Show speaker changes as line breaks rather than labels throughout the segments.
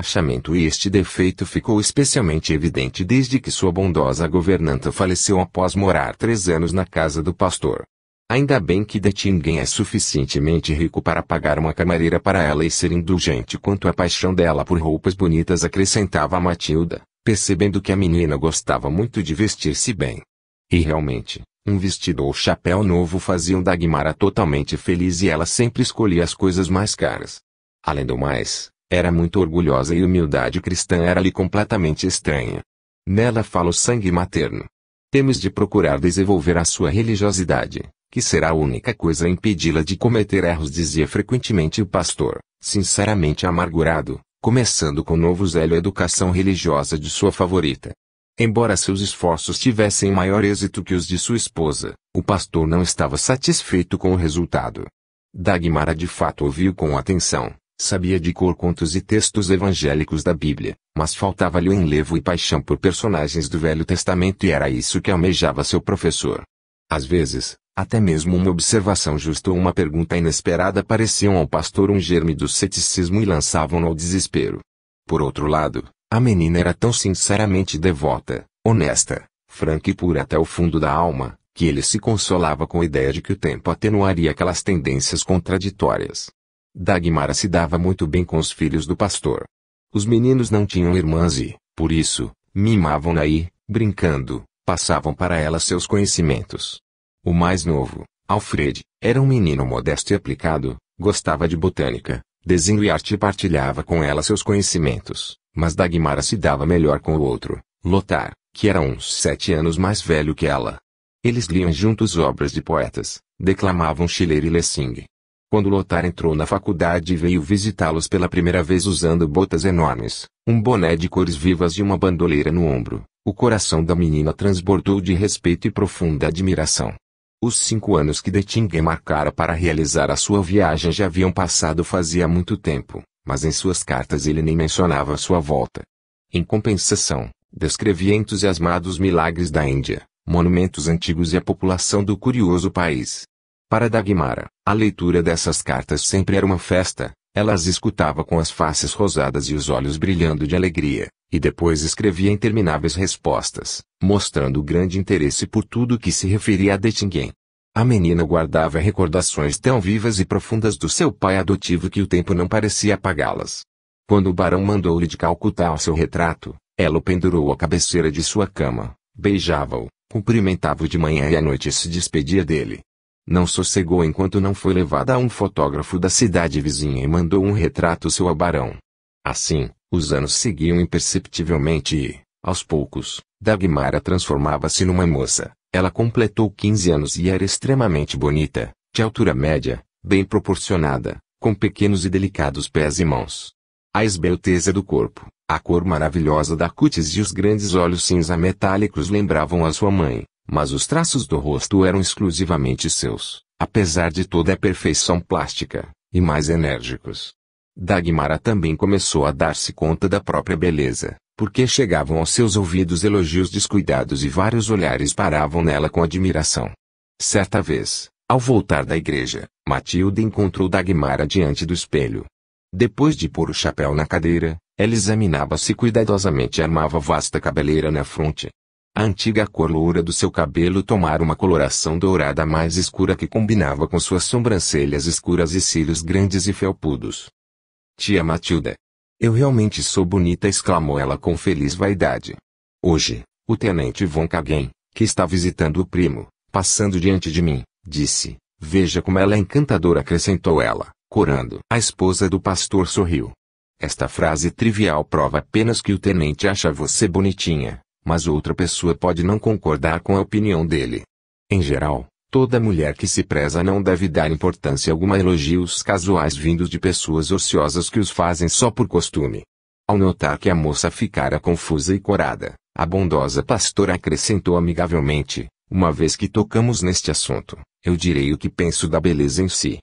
achamento e este defeito ficou especialmente evidente desde que sua bondosa governanta faleceu após morar 3 anos na casa do pastor. Ainda bem que Dettingen é suficientemente rico para pagar uma camareira para ela e ser indulgente quanto à paixão dela por roupas bonitas, acrescentava Matilda, percebendo que a menina gostava muito de vestir-se bem. E realmente, um vestido ou chapéu novo faziam Dagmara totalmente feliz e ela sempre escolhia as coisas mais caras. Além do mais, era muito orgulhosa e a humildade cristã era-lhe completamente estranha. Nela fala o sangue materno. Temos de procurar desenvolver a sua religiosidade, que será a única coisa a impedi-la de cometer erros, dizia frequentemente o pastor, sinceramente amargurado, começando com novo zelo a educação religiosa de sua favorita. Embora seus esforços tivessem maior êxito que os de sua esposa, o pastor não estava satisfeito com o resultado. Dagmara de fato ouviu com atenção, sabia de cor contos e textos evangélicos da Bíblia, mas faltava-lhe o enlevo e paixão por personagens do Velho Testamento e era isso que almejava seu professor. Às vezes, até mesmo uma observação justa ou uma pergunta inesperada pareciam ao pastor um germe do ceticismo e lançavam-no ao desespero. Por outro lado, a menina era tão sinceramente devota, honesta, franca e pura até o fundo da alma, que ele se consolava com a ideia de que o tempo atenuaria aquelas tendências contraditórias. Dagmara se dava muito bem com os filhos do pastor. Os meninos não tinham irmãs e, por isso, mimavam-na e, brincando, passavam para ela seus conhecimentos. O mais novo, Alfred, era um menino modesto e aplicado, gostava de botânica, desenho e arte e partilhava com ela seus conhecimentos, mas Dagmara se dava melhor com o outro, Lothar, que era uns 7 anos mais velho que ela. Eles liam juntos obras de poetas, declamavam Schiller e Lessing. Quando Lothar entrou na faculdade e veio visitá-los pela primeira vez usando botas enormes, um boné de cores vivas e uma bandoleira no ombro, o coração da menina transbordou de respeito e profunda admiração. Os 5 anos que Dettingen marcara para realizar a sua viagem já haviam passado fazia muito tempo, mas em suas cartas ele nem mencionava sua volta. Em compensação, descrevia entusiasmados milagres da Índia, monumentos antigos e a população do curioso país. Para Dagmara, a leitura dessas cartas sempre era uma festa, ela as escutava com as faces rosadas e os olhos brilhando de alegria, e depois escrevia intermináveis respostas, mostrando grande interesse por tudo que se referia a Dettingen. A menina guardava recordações tão vivas e profundas do seu pai adotivo que o tempo não parecia apagá-las. Quando o barão mandou-lhe de Calcutá o seu retrato, ela o pendurou à cabeceira de sua cama, beijava-o, cumprimentava-o de manhã e à noite e se despedia dele. Não sossegou enquanto não foi levada a um fotógrafo da cidade vizinha e mandou um retrato seu ao barão. Assim, os anos seguiam imperceptivelmente e, aos poucos, Dagmara transformava-se numa moça. Ela completou 15 anos e era extremamente bonita, de altura média, bem proporcionada, com pequenos e delicados pés e mãos. A esbelteza do corpo, a cor maravilhosa da cútis e os grandes olhos cinza metálicos lembravam a sua mãe, mas os traços do rosto eram exclusivamente seus, apesar de toda a perfeição plástica, e mais enérgicos. Dagmara também começou a dar-se conta da própria beleza, porque chegavam aos seus ouvidos elogios descuidados e vários olhares paravam nela com admiração. Certa vez, ao voltar da igreja, Matilde encontrou Dagmara diante do espelho. Depois de pôr o chapéu na cadeira, ela examinava-se cuidadosamente e armava vasta cabeleira na fronte. A antiga cor loura do seu cabelo tomara uma coloração dourada mais escura que combinava com suas sobrancelhas escuras e cílios grandes e felpudos. Tia Matilda. Eu realmente sou bonita, exclamou ela com feliz vaidade. Hoje, o tenente von Kagen, que está visitando o primo, passando diante de mim, disse, veja como ela é encantadora, acrescentou ela, corando. A esposa do pastor sorriu. Esta frase trivial prova apenas que o tenente acha você bonitinha, mas outra pessoa pode não concordar com a opinião dele. Em geral, toda mulher que se preza não deve dar importância alguma a elogios casuais vindos de pessoas ociosas que os fazem só por costume. Ao notar que a moça ficara confusa e corada, a bondosa pastora acrescentou amigavelmente, uma vez que tocamos neste assunto, eu direi o que penso da beleza em si.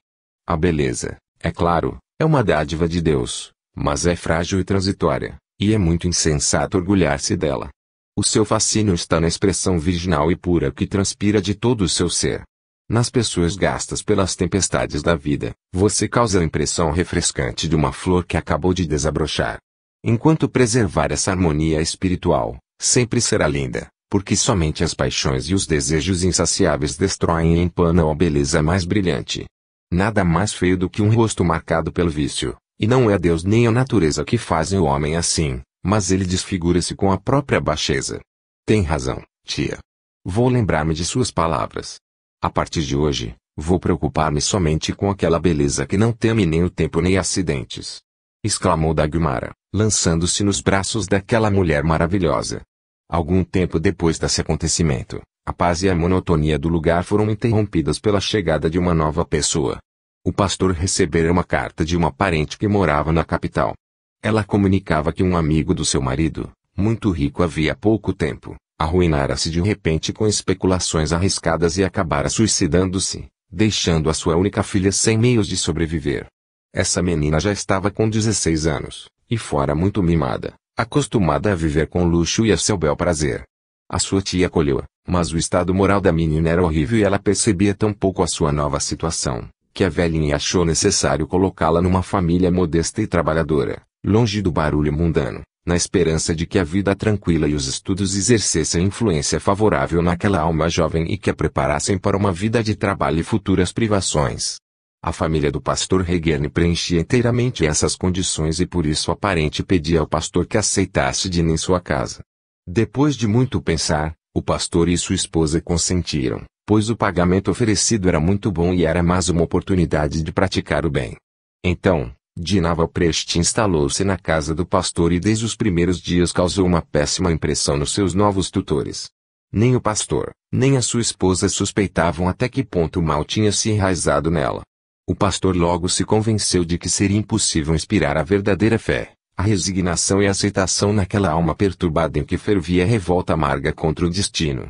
A beleza, é claro, é uma dádiva de Deus, mas é frágil e transitória, e é muito insensato orgulhar-se dela. O seu fascínio está na expressão virginal e pura que transpira de todo o seu ser. Nas pessoas gastas pelas tempestades da vida, você causa a impressão refrescante de uma flor que acabou de desabrochar. Enquanto preservar essa harmonia espiritual, sempre será linda, porque somente as paixões e os desejos insaciáveis destroem e empanam a beleza mais brilhante. Nada mais feio do que um rosto marcado pelo vício, e não é Deus nem a natureza que fazem o homem assim, mas ele desfigura-se com a própria baixeza. Tem razão, tia. Vou lembrar-me de suas palavras. A partir de hoje, vou preocupar-me somente com aquela beleza que não teme nem o tempo nem acidentes. Exclamou Dagmara, lançando-se nos braços daquela mulher maravilhosa. Algum tempo depois desse acontecimento, a paz e a monotonia do lugar foram interrompidas pela chegada de uma nova pessoa. O pastor recebera uma carta de uma parente que morava na capital. Ela comunicava que um amigo do seu marido, muito rico havia pouco tempo, arruinara-se de repente com especulações arriscadas e acabara suicidando-se, deixando a sua única filha sem meios de sobreviver. Essa menina já estava com 16 anos, e fora muito mimada, acostumada a viver com luxo e a seu bel prazer. A sua tia acolheu-a, mas o estado moral da menina era horrível e ela percebia tão pouco a sua nova situação, que a velhinha achou necessário colocá-la numa família modesta e trabalhadora, longe do barulho mundano, na esperança de que a vida tranquila e os estudos exercessem influência favorável naquela alma jovem e que a preparassem para uma vida de trabalho e futuras privações. A família do pastor Regerne preenchia inteiramente essas condições e por isso a parente pedia ao pastor que aceitasse Dina em sua casa. Depois de muito pensar, o pastor e sua esposa consentiram, pois o pagamento oferecido era muito bom e era mais uma oportunidade de praticar o bem. Então, Dina Valprest instalou-se na casa do pastor e desde os primeiros dias causou uma péssima impressão nos seus novos tutores. Nem o pastor, nem a sua esposa suspeitavam até que ponto o mal tinha se enraizado nela. O pastor logo se convenceu de que seria impossível inspirar a verdadeira fé, a resignação e a aceitação naquela alma perturbada em que fervia a revolta amarga contra o destino.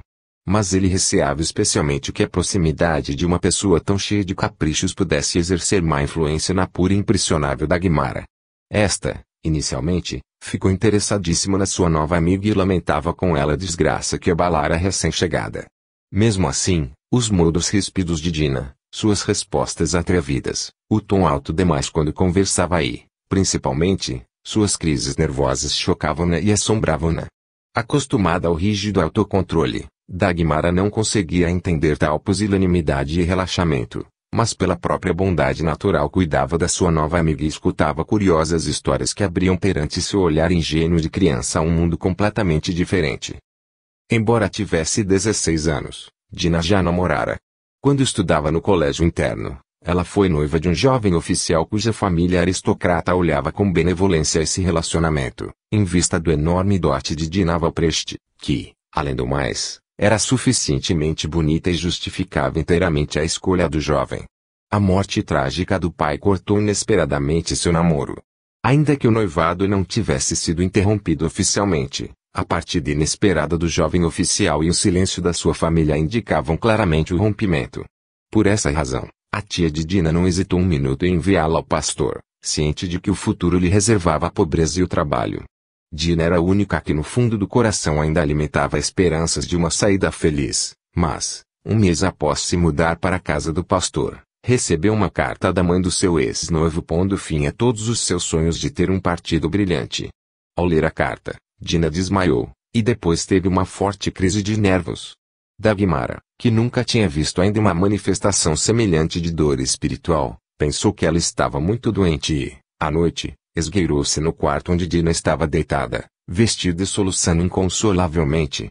Mas ele receava especialmente que a proximidade de uma pessoa tão cheia de caprichos pudesse exercer má influência na pura e impressionável Dagmara. Esta, inicialmente, ficou interessadíssima na sua nova amiga e lamentava com ela a desgraça que abalara a recém-chegada. Mesmo assim, os modos ríspidos de Dina, suas respostas atrevidas, o tom alto demais quando conversava e, principalmente, suas crises nervosas chocavam-na e assombravam-na. Acostumada ao rígido autocontrole, Dagmara não conseguia entender tal pusilanimidade e relaxamento, mas pela própria bondade natural cuidava da sua nova amiga e escutava curiosas histórias que abriam perante seu olhar ingênuo de criança um mundo completamente diferente. Embora tivesse 16 anos, Dina já namorara. Quando estudava no colégio interno, ela foi noiva de um jovem oficial cuja família aristocrata olhava com benevolência esse relacionamento, em vista do enorme dote de Dina Valprest, que, além do mais, era suficientemente bonita e justificava inteiramente a escolha do jovem. A morte trágica do pai cortou inesperadamente seu namoro. Ainda que o noivado não tivesse sido interrompido oficialmente, a partida inesperada do jovem oficial e o silêncio da sua família indicavam claramente o rompimento. Por essa razão, a tia de Dina não hesitou um minuto em enviá-la ao pastor, ciente de que o futuro lhe reservava a pobreza e o trabalho. Dina era a única que no fundo do coração ainda alimentava esperanças de uma saída feliz, mas, um mês após se mudar para a casa do pastor, recebeu uma carta da mãe do seu ex-noivo pondo fim a todos os seus sonhos de ter um partido brilhante. Ao ler a carta, Dina desmaiou, e depois teve uma forte crise de nervos. Dagmara, que nunca tinha visto ainda uma manifestação semelhante de dor espiritual, pensou que ela estava muito doente e, à noite, esgueirou-se no quarto onde Dina estava deitada, vestida e soluçando inconsolavelmente.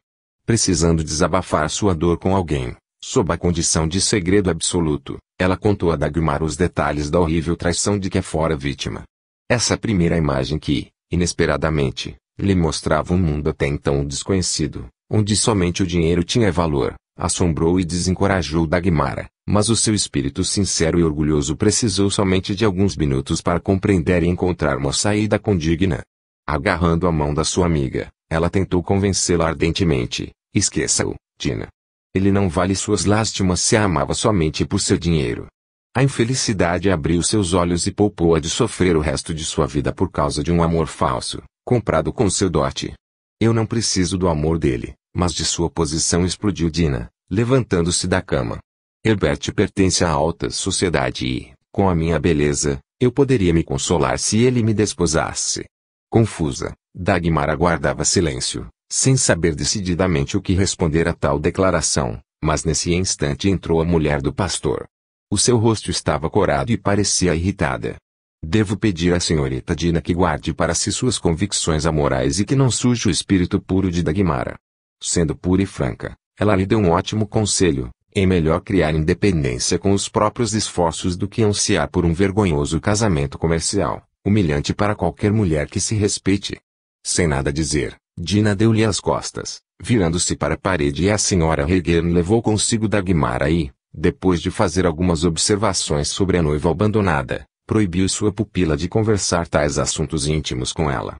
Precisando desabafar sua dor com alguém, sob a condição de segredo absoluto, ela contou a Dagmara os detalhes da horrível traição de que fora vítima. Essa primeira imagem que, inesperadamente, lhe mostrava um mundo até então desconhecido, onde somente o dinheiro tinha valor, assombrou e desencorajou Dagmara, mas o seu espírito sincero e orgulhoso precisou somente de alguns minutos para compreender e encontrar uma saída condigna. Agarrando a mão da sua amiga, ela tentou convencê-la ardentemente: esqueça-o, Dina. Ele não vale suas lástimas se a amava somente por seu dinheiro. A infelicidade abriu seus olhos e poupou-a de sofrer o resto de sua vida por causa de um amor falso, comprado com seu dote. Eu não preciso do amor dele, mas de sua posição, explodiu Dina, levantando-se da cama. Herbert pertence à alta sociedade e, com a minha beleza, eu poderia me consolar se ele me desposasse. Confusa, Dagmar guardava silêncio, sem saber decididamente o que responder a tal declaração, mas nesse instante entrou a mulher do pastor. O seu rosto estava corado e parecia irritada. Devo pedir à senhorita Dina que guarde para si suas convicções amorais e que não suje o espírito puro de Dagmar. Sendo pura e franca, ela lhe deu um ótimo conselho: é melhor criar independência com os próprios esforços do que ansiar por um vergonhoso casamento comercial, humilhante para qualquer mulher que se respeite. Sem nada dizer, Dina deu-lhe as costas, virando-se para a parede, e a senhora Reguern levou consigo Dagmar e, depois de fazer algumas observações sobre a noiva abandonada, proibiu sua pupila de conversar tais assuntos íntimos com ela.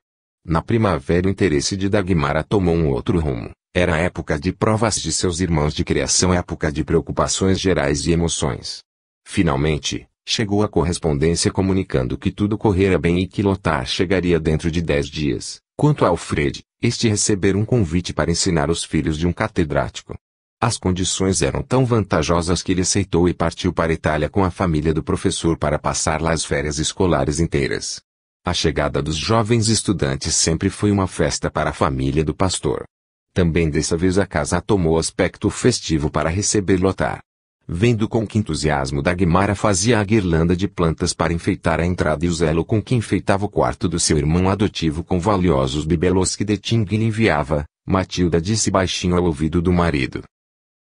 Na primavera o interesse de Dagmar tomou um outro rumo. Era a época de provas de seus irmãos de criação, época de preocupações gerais e emoções. Finalmente, chegou a correspondência comunicando que tudo correra bem e que Lothar chegaria dentro de 10 dias. Quanto a Alfred, este recebera um convite para ensinar os filhos de um catedrático. As condições eram tão vantajosas que ele aceitou e partiu para a Itália com a família do professor para passar lá as férias escolares inteiras. A chegada dos jovens estudantes sempre foi uma festa para a família do pastor. Também dessa vez a casa tomou aspecto festivo para receber Lothar. Vendo com que entusiasmo Dagmar fazia a guirlanda de plantas para enfeitar a entrada e o zelo com que enfeitava o quarto do seu irmão adotivo com valiosos bibelots que Deting lhe enviava, Matilda disse baixinho ao ouvido do marido: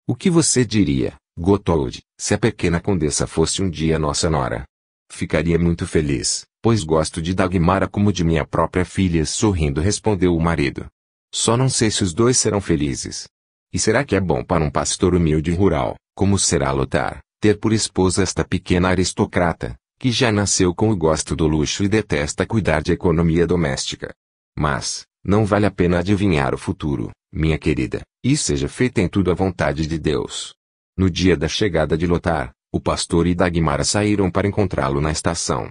"O que você diria, Gotthold, se a pequena condessa fosse um dia nossa nora? Ficaria muito feliz, pois gosto de Dagmar como de minha própria filha", sorrindo respondeu o marido. "Só não sei se os dois serão felizes. E será que é bom para um pastor humilde e rural, como será Lothar, ter por esposa esta pequena aristocrata, que já nasceu com o gosto do luxo e detesta cuidar de economia doméstica? Mas, não vale a pena adivinhar o futuro, minha querida, e seja feita em tudo a vontade de Deus." No dia da chegada de Lothar, o pastor e Dagmar saíram para encontrá-lo na estação.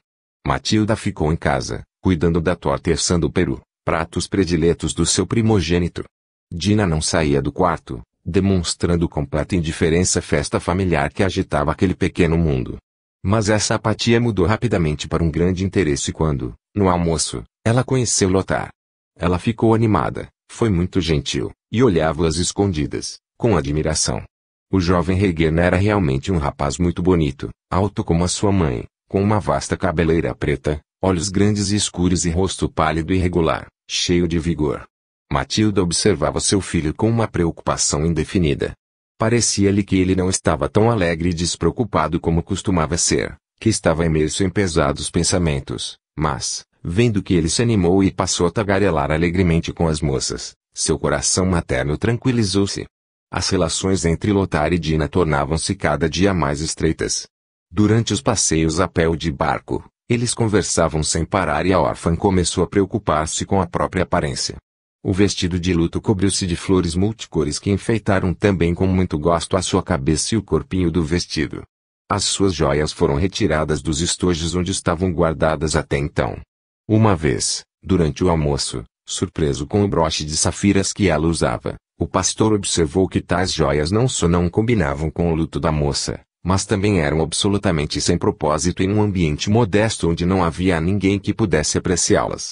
Matilda ficou em casa, cuidando da torta e assando o peru, pratos prediletos do seu primogênito. Dina não saía do quarto, demonstrando completa indiferença à festa familiar que agitava aquele pequeno mundo. Mas essa apatia mudou rapidamente para um grande interesse quando, no almoço, ela conheceu Lothar. Ela ficou animada, foi muito gentil, e olhava-o às escondidas, com admiração. O jovem Reguern era realmente um rapaz muito bonito, alto como a sua mãe, com uma vasta cabeleira preta, olhos grandes e escuros e rosto pálido e irregular, cheio de vigor. Matilda observava seu filho com uma preocupação indefinida. Parecia-lhe que ele não estava tão alegre e despreocupado como costumava ser, que estava imerso em pesados pensamentos, mas, vendo que ele se animou e passou a tagarelar alegremente com as moças, seu coração materno tranquilizou-se. As relações entre Lothar e Dina tornavam-se cada dia mais estreitas. Durante os passeios a pé ou de barco, eles conversavam sem parar e a órfã começou a preocupar-se com a própria aparência. O vestido de luto cobriu-se de flores multicores que enfeitaram também com muito gosto a sua cabeça e o corpinho do vestido. As suas joias foram retiradas dos estojos onde estavam guardadas até então. Uma vez, durante o almoço, surpreso com o broche de safiras que ela usava, o pastor observou que tais joias não só não combinavam com o luto da moça, mas também eram absolutamente sem propósito em um ambiente modesto onde não havia ninguém que pudesse apreciá-las.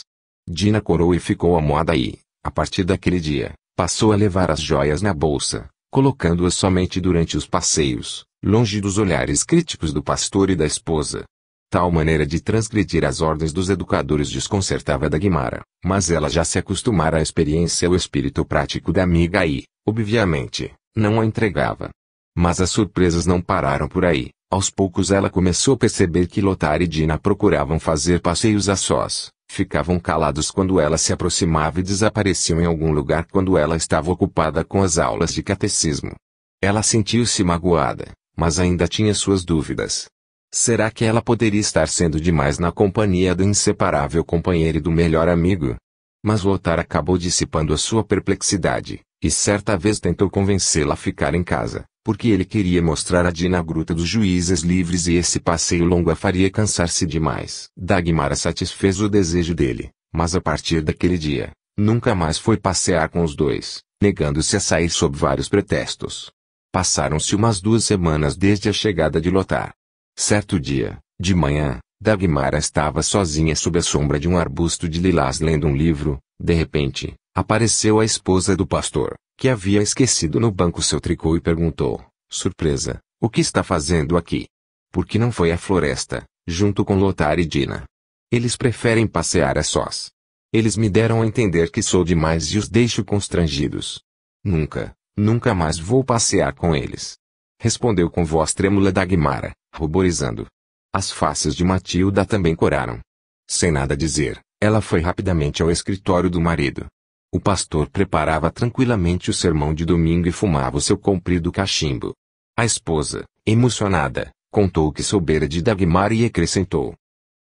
Dina corou e ficou à moda e, a partir daquele dia, passou a levar as joias na bolsa, colocando-as somente durante os passeios, longe dos olhares críticos do pastor e da esposa. Tal maneira de transgredir as ordens dos educadores desconcertava Dagmar, mas ela já se acostumara à experiência e ao espírito prático da amiga e, obviamente, não a entregava. Mas as surpresas não pararam por aí. Aos poucos ela começou a perceber que Lothar e Dina procuravam fazer passeios a sós, ficavam calados quando ela se aproximava e desapareciam em algum lugar quando ela estava ocupada com as aulas de catecismo. Ela sentiu-se magoada, mas ainda tinha suas dúvidas. Será que ela poderia estar sendo demais na companhia do inseparável companheiro e do melhor amigo? Mas Lothar acabou dissipando a sua perplexidade, e certa vez tentou convencê-la a ficar em casa, porque ele queria mostrar a Dina a Gruta dos Juízes Livres e esse passeio longo a faria cansar-se demais. Dagmar satisfez o desejo dele, mas a partir daquele dia, nunca mais foi passear com os dois, negando-se a sair sob vários pretextos. Passaram-se umas 2 semanas desde a chegada de Lothar. Certo dia, de manhã, Dagmara estava sozinha sob a sombra de um arbusto de lilás lendo um livro. De repente, apareceu a esposa do pastor, que havia esquecido no banco seu tricô e perguntou, surpresa, o que está fazendo aqui? Por que não foi à floresta, junto com Lothar e Dina? Eles preferem passear a sós. Eles me deram a entender que sou demais e os deixo constrangidos. Nunca mais vou passear com eles. Respondeu com voz trêmula Dagmara, ruborizando. As faces de Matilda também coraram. Sem nada dizer, ela foi rapidamente ao escritório do marido. O pastor preparava tranquilamente o sermão de domingo e fumava o seu comprido cachimbo. A esposa, emocionada, contou o que soubera de Dagmara e acrescentou.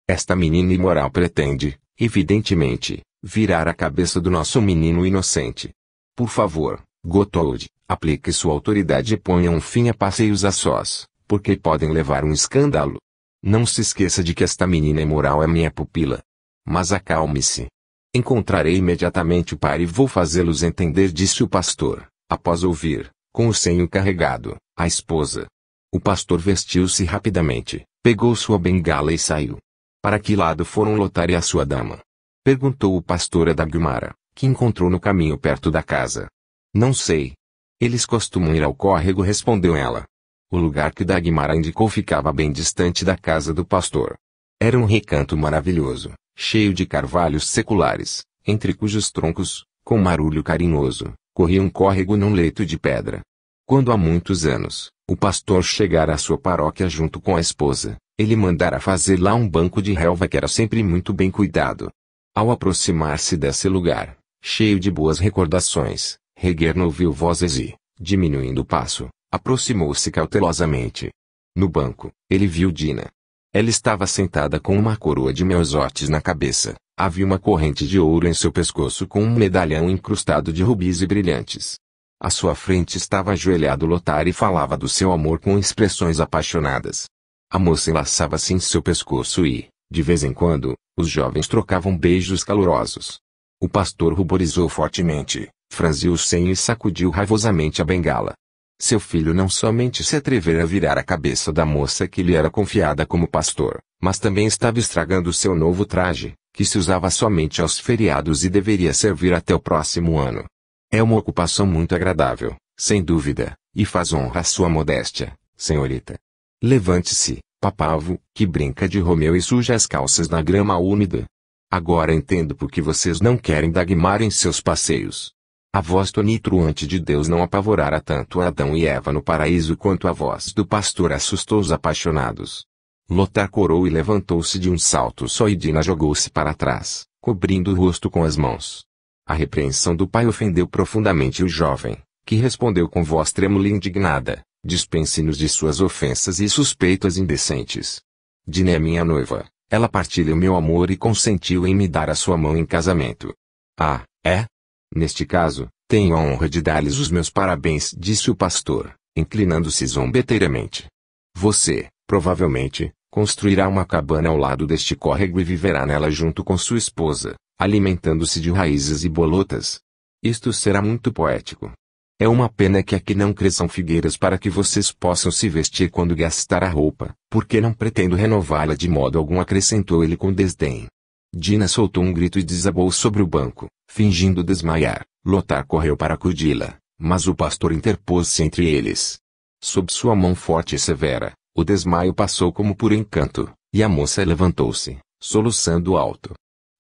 Esta menina imoral pretende, evidentemente, virar a cabeça do nosso menino inocente. Por favor, Gotthold, aplique sua autoridade e ponha um fim a passeios a sós, porque podem levar um escândalo. Não se esqueça de que esta menina imoral é minha pupila. Mas acalme-se. Encontrarei imediatamente o pai e vou fazê-los entender, disse o pastor, após ouvir, com o senho carregado, a esposa. O pastor vestiu-se rapidamente, pegou sua bengala e saiu. Para que lado foram Lothar e a sua dama? Perguntou o pastor a Dagmara, que encontrou no caminho perto da casa. Não sei. Eles costumam ir ao córrego, respondeu ela. O lugar que Dagmara indicou ficava bem distante da casa do pastor. Era um recanto maravilhoso, cheio de carvalhos seculares, entre cujos troncos, com marulho carinhoso, corria um córrego num leito de pedra. Quando há muitos anos, o pastor chegara à sua paróquia junto com a esposa, ele mandara fazer lá um banco de relva que era sempre muito bem cuidado. Ao aproximar-se desse lugar, cheio de boas recordações, Reguerno ouviu vozes e, diminuindo o passo, aproximou-se cautelosamente. No banco, ele viu Dina. Ela estava sentada com uma coroa de melzotes na cabeça, havia uma corrente de ouro em seu pescoço com um medalhão incrustado de rubis e brilhantes. À sua frente estava ajoelhado Lothar e falava do seu amor com expressões apaixonadas. A moça enlaçava-se em seu pescoço e, de vez em quando, os jovens trocavam beijos calorosos. O pastor ruborizou fortemente, franziu o senho e sacudiu raivosamente a bengala. Seu filho não somente se atrevera a virar a cabeça da moça que lhe era confiada como pastor, mas também estava estragando seu novo traje, que se usava somente aos feriados e deveria servir até o próximo ano. É uma ocupação muito agradável, sem dúvida, e faz honra à sua modéstia, senhorita. Levante-se, papavo, que brinca de Romeu e suja as calças na grama úmida. Agora entendo por que vocês não querem Dagmara em seus passeios. A voz tonitruante de Deus não apavorara tanto Adão e Eva no paraíso quanto a voz do pastor assustou os apaixonados. Lothar corou e levantou-se de um salto só e Dina jogou-se para trás, cobrindo o rosto com as mãos. A repreensão do pai ofendeu profundamente o jovem, que respondeu com voz trêmula e indignada, dispense-nos de suas ofensas e suspeitas indecentes. Dina é minha noiva, ela partilha o meu amor e consentiu em me dar a sua mão em casamento. Ah, é? Neste caso, tenho a honra de dar-lhes os meus parabéns, disse o pastor, inclinando-se zombeteiramente. Você, provavelmente, construirá uma cabana ao lado deste córrego e viverá nela junto com sua esposa, alimentando-se de raízes e bolotas. Isto será muito poético. É uma pena que aqui não cresçam figueiras para que vocês possam se vestir quando gastar a roupa, porque não pretendo renová-la de modo algum, acrescentou ele com desdém. Dina soltou um grito e desabou sobre o banco, fingindo desmaiar. Lothar correu para acudi-la, mas o pastor interpôs-se entre eles. Sob sua mão forte e severa, o desmaio passou como por encanto, e a moça levantou-se, soluçando alto.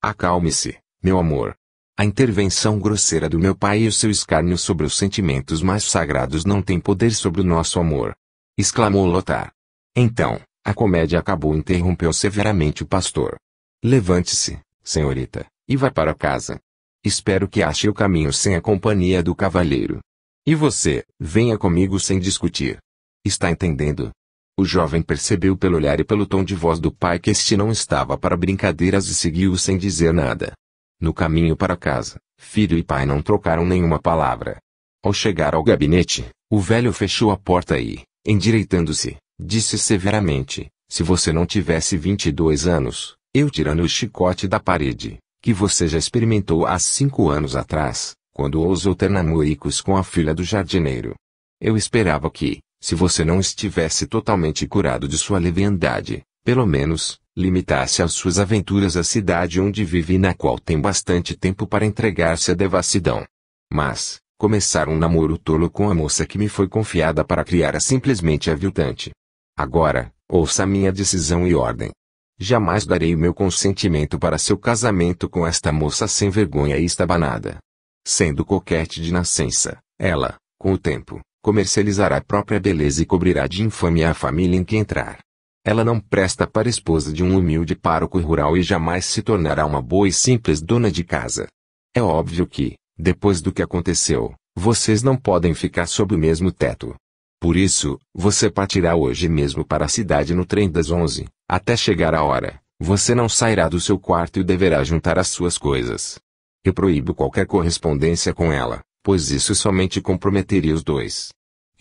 Acalme-se, meu amor. A intervenção grosseira do meu pai e o seu escárnio sobre os sentimentos mais sagrados não têm poder sobre o nosso amor, exclamou Lothar. Então, a comédia acabou, interrompeu severamente o pastor. Levante-se, senhorita, e vá para casa. Espero que ache o caminho sem a companhia do cavalheiro. E você, venha comigo sem discutir. Está entendendo? O jovem percebeu pelo olhar e pelo tom de voz do pai que este não estava para brincadeiras e seguiu sem dizer nada. No caminho para casa, filho e pai não trocaram nenhuma palavra. Ao chegar ao gabinete, o velho fechou a porta e, endireitando-se, disse severamente, se você não tivesse 22 anos, eu tirando o chicote da parede, que você já experimentou há 5 anos atrás, quando ousou ter namoricos com a filha do jardineiro. Eu esperava que, se você não estivesse totalmente curado de sua leviandade, Pelo menos, limitasse as suas aventuras à cidade onde vive e na qual tem bastante tempo para entregar-se à devassidão. Mas, começar um namoro tolo com a moça que me foi confiada para criar é simplesmente aviltante. Agora, ouça minha decisão e ordem. Jamais darei o meu consentimento para seu casamento com esta moça sem vergonha e estabanada. Sendo coquete de nascença, ela, com o tempo, comercializará a própria beleza e cobrirá de infâmia a família em que entrar. Ela não presta para esposa de um humilde pároco rural e jamais se tornará uma boa e simples dona de casa. É óbvio que, depois do que aconteceu, vocês não podem ficar sob o mesmo teto. Por isso, você partirá hoje mesmo para a cidade no trem das 11, até chegar a hora, você não sairá do seu quarto e deverá juntar as suas coisas. Eu proíbo qualquer correspondência com ela, pois isso somente comprometeria os dois.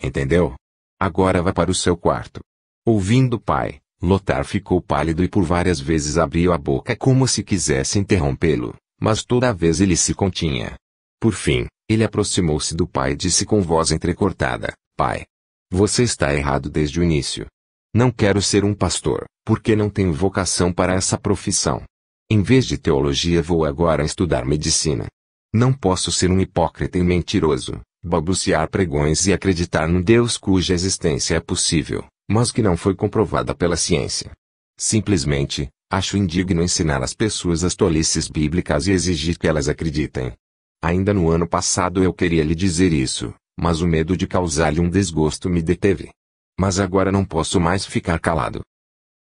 Entendeu? Agora vá para o seu quarto. Ouvindo o pai, Lothar ficou pálido e por várias vezes abriu a boca como se quisesse interrompê-lo, mas toda vez ele se continha. Por fim, ele aproximou-se do pai e disse com voz entrecortada: Pai, você está errado desde o início. Não quero ser um pastor, porque não tenho vocação para essa profissão. Em vez de teologia vou agora estudar medicina. Não posso ser um hipócrita e mentiroso, balbuciar pregões e acreditar num Deus cuja existência é possível, mas que não foi comprovada pela ciência. Simplesmente, acho indigno ensinar às pessoas as tolices bíblicas e exigir que elas acreditem. Ainda no ano passado eu queria lhe dizer isso, mas o medo de causar-lhe um desgosto me deteve. Mas agora não posso mais ficar calado.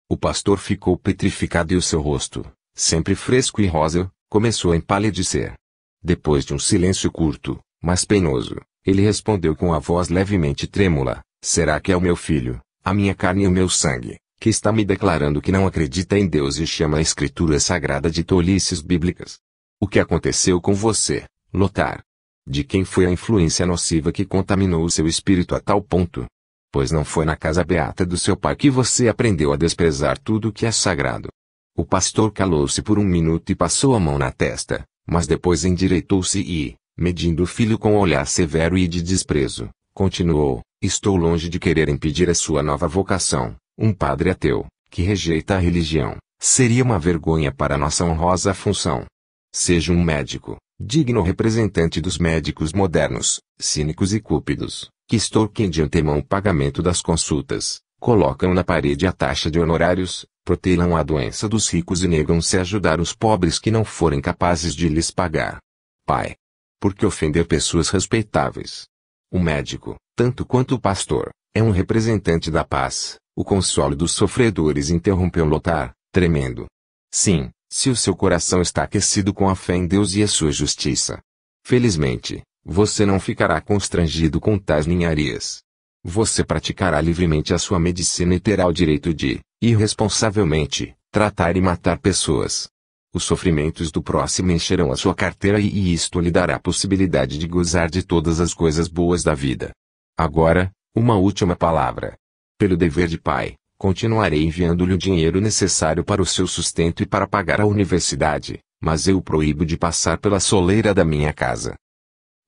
O pastor ficou petrificado e o seu rosto, sempre fresco e rosa, começou a empalidecer. Depois de um silêncio curto, mas penoso, ele respondeu com a voz levemente trêmula: Será que é o meu filho, a minha carne e o meu sangue, que está me declarando que não acredita em Deus e chama a Escritura Sagrada de tolices bíblicas? O que aconteceu com você, Lothar? De quem foi a influência nociva que contaminou o seu espírito a tal ponto? Pois não foi na casa beata do seu pai que você aprendeu a desprezar tudo que é sagrado. O pastor calou-se por um minuto e passou a mão na testa, mas depois endireitou-se e, medindo o filho com um olhar severo e de desprezo, continuou: Estou longe de querer impedir a sua nova vocação. Um padre ateu, que rejeita a religião, seria uma vergonha para a nossa honrosa função. Seja um médico, digno representante dos médicos modernos, cínicos e cúpidos, que extorquem de antemão o pagamento das consultas, colocam na parede a taxa de honorários, protelam a doença dos ricos e negam-se a ajudar os pobres que não forem capazes de lhes pagar. Pai, por que ofender pessoas respeitáveis? O médico, tanto quanto o pastor, é um representante da paz, o consolo dos sofredores, interrompeu Lothar, tremendo. Sim, se o seu coração está aquecido com a fé em Deus e a sua justiça. Felizmente, você não ficará constrangido com tais ninharias. Você praticará livremente a sua medicina e terá o direito de, irresponsavelmente, tratar e matar pessoas. Os sofrimentos do próximo encherão a sua carteira e isto lhe dará a possibilidade de gozar de todas as coisas boas da vida. Agora, uma última palavra. Pelo dever de pai, continuarei enviando-lhe o dinheiro necessário para o seu sustento e para pagar a universidade, mas eu o proíbo de passar pela soleira da minha casa.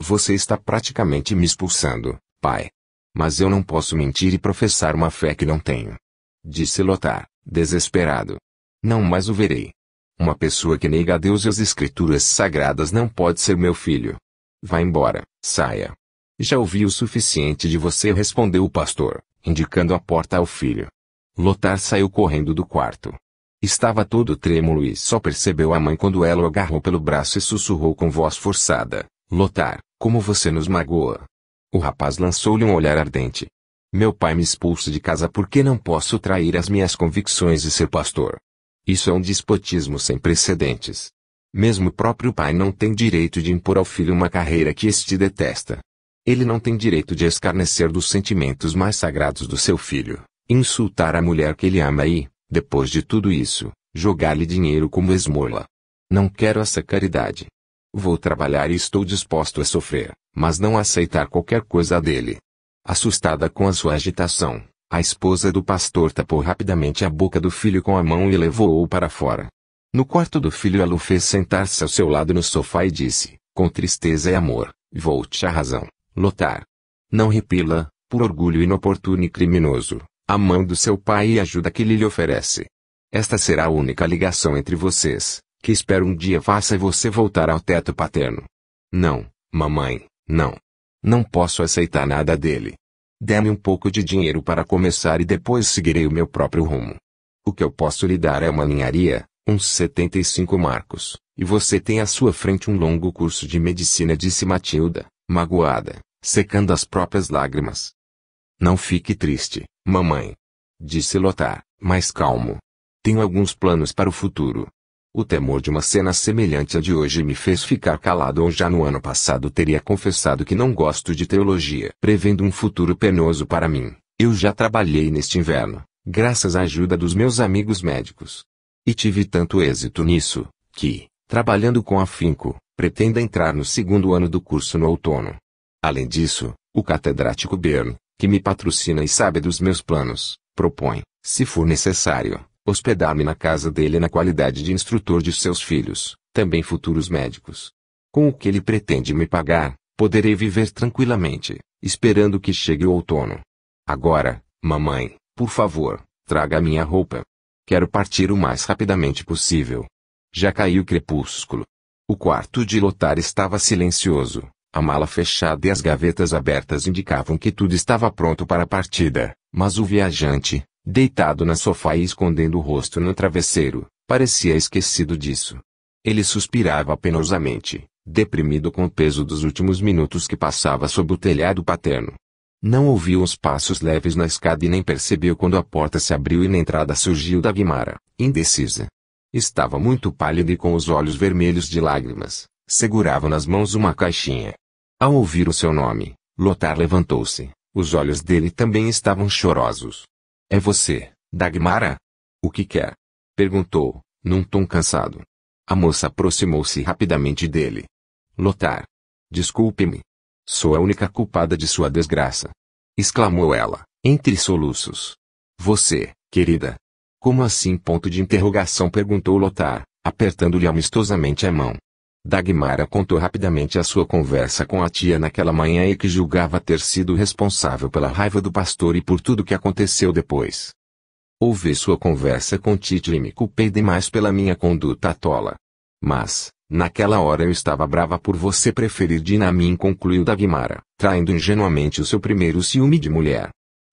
Você está praticamente me expulsando, pai. Mas eu não posso mentir e professar uma fé que não tenho. Disse Lothar, desesperado. Não mais o verei. Uma pessoa que nega a Deus e as Escrituras Sagradas não pode ser meu filho. Vá embora, saia. Já ouvi o suficiente de você, respondeu o pastor, indicando a porta ao filho. Lothar saiu correndo do quarto. Estava todo trêmulo e só percebeu a mãe quando ela o agarrou pelo braço e sussurrou com voz forçada: Lothar, como você nos magoa. O rapaz lançou-lhe um olhar ardente. Meu pai me expulsa de casa porque não posso trair as minhas convicções e ser pastor. Isso é um despotismo sem precedentes. Mesmo o próprio pai não tem direito de impor ao filho uma carreira que este detesta. Ele não tem direito de escarnecer dos sentimentos mais sagrados do seu filho, insultar a mulher que ele ama e, depois de tudo isso, jogar-lhe dinheiro como esmola. Não quero essa caridade. Vou trabalhar e estou disposto a sofrer, mas não aceitar qualquer coisa dele. Assustada com a sua agitação, a esposa do pastor tapou rapidamente a boca do filho com a mão e levou-o para fora. No quarto do filho ela o fez sentar-se ao seu lado no sofá e disse, com tristeza e amor: Vou-te a razão, Lothar. Não repila, por orgulho inoportuno e criminoso, a mão do seu pai e a ajuda que ele lhe oferece. Esta será a única ligação entre vocês, que espero um dia faça você voltar ao teto paterno. Não, mamãe, não. Não posso aceitar nada dele. Dê-me um pouco de dinheiro para começar e depois seguirei o meu próprio rumo. O que eu posso lhe dar é uma ninharia, uns 75 marcos, e você tem à sua frente um longo curso de medicina, disse Matilda, magoada, secando as próprias lágrimas. Não fique triste, mamãe, disse Lothar, mais calmo. Tenho alguns planos para o futuro. O temor de uma cena semelhante à de hoje me fez ficar calado, ou já no ano passado teria confessado que não gosto de teologia. Prevendo um futuro penoso para mim, eu já trabalhei neste inverno, graças à ajuda dos meus amigos médicos. E tive tanto êxito nisso, que, trabalhando com afinco, pretendo entrar no segundo ano do curso no outono. Além disso, o catedrático Bern, que me patrocina e sabe dos meus planos, propõe, se for necessário, hospedar-me na casa dele na qualidade de instrutor de seus filhos, também futuros médicos. Com o que ele pretende me pagar, poderei viver tranquilamente, esperando que chegue o outono. Agora, mamãe, por favor, traga minha roupa. Quero partir o mais rapidamente possível. Já caiu o crepúsculo. O quarto de Lothar estava silencioso, a mala fechada e as gavetas abertas indicavam que tudo estava pronto para a partida, mas o viajante, deitado na sofá e escondendo o rosto no travesseiro, parecia esquecido disso. Ele suspirava penosamente, deprimido com o peso dos últimos minutos que passava sob o telhado paterno. Não ouviu os passos leves na escada e nem percebeu quando a porta se abriu e na entrada surgiu Dagmara, indecisa. Estava muito pálida e com os olhos vermelhos de lágrimas, segurava nas mãos uma caixinha. Ao ouvir o seu nome, Lothar levantou-se, os olhos dele também estavam chorosos. É você, Dagmara? O que quer? Perguntou, num tom cansado. A moça aproximou-se rapidamente dele. Lothar. Desculpe-me. Sou a única culpada de sua desgraça. Exclamou ela, entre soluços. Você, querida. Como assim? Ponto de interrogação, perguntou Lothar, apertando-lhe amistosamente a mão. Dagmara contou rapidamente a sua conversa com a tia naquela manhã e que julgava ter sido responsável pela raiva do pastor e por tudo que aconteceu depois. Ouvi sua conversa com Tito e me culpei demais pela minha conduta tola. Mas, naquela hora eu estava brava por você preferir Dina a mim, concluiu Dagmara, traindo ingenuamente o seu primeiro ciúme de mulher.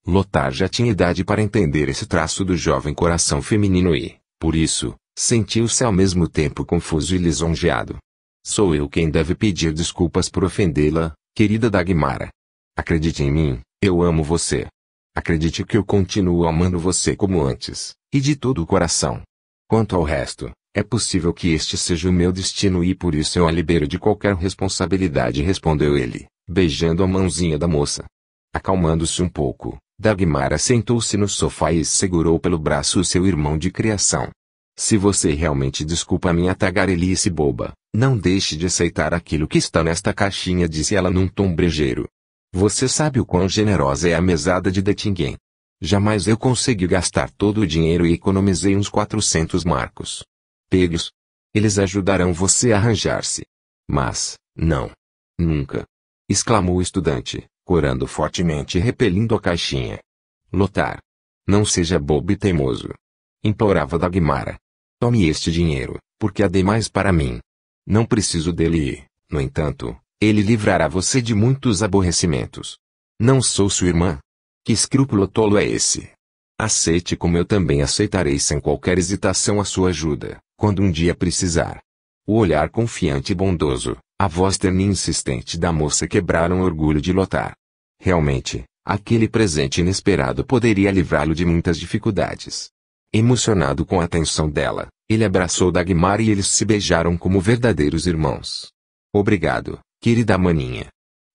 Lothar já tinha idade para entender esse traço do jovem coração feminino e, por isso, sentiu-se ao mesmo tempo confuso e lisonjeado. Sou eu quem deve pedir desculpas por ofendê-la, querida Dagmara. Acredite em mim, eu amo você. Acredite que eu continuo amando você como antes, e de todo o coração. Quanto ao resto, é possível que este seja o meu destino e por isso eu a libero de qualquer responsabilidade, respondeu ele, beijando a mãozinha da moça. Acalmando-se um pouco, Dagmara sentou-se no sofá e segurou pelo braço o seu irmão de criação. Se você realmente desculpa minha tagarelice boba, não deixe de aceitar aquilo que está nesta caixinha, disse ela num tom brejeiro. Você sabe o quão generosa é a mesada de Dettingen. Jamais eu consegui gastar todo o dinheiro e economizei uns 400 marcos. Pegue-os. Eles ajudarão você a arranjar-se. Mas, não. Nunca. Exclamou o estudante, corando fortemente e repelindo a caixinha. Lothar. Não seja bobo e teimoso. Implorava Dagmara. Tome este dinheiro, porque há demais para mim. Não preciso dele e, no entanto, ele livrará você de muitos aborrecimentos. Não sou sua irmã. Que escrúpulo tolo é esse? Aceite como eu também aceitarei sem qualquer hesitação a sua ajuda, quando um dia precisar. O olhar confiante e bondoso, a voz terna e insistente da moça quebraram o orgulho de Lothar. Realmente, aquele presente inesperado poderia livrá-lo de muitas dificuldades. Emocionado com a atenção dela, ele abraçou Dagmara e eles se beijaram como verdadeiros irmãos. Obrigado, querida maninha.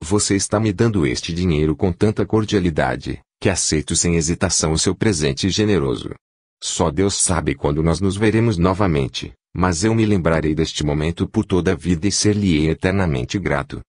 Você está me dando este dinheiro com tanta cordialidade, que aceito sem hesitação o seu presente generoso. Só Deus sabe quando nós nos veremos novamente, mas eu me lembrarei deste momento por toda a vida e ser-lhe eternamente grato.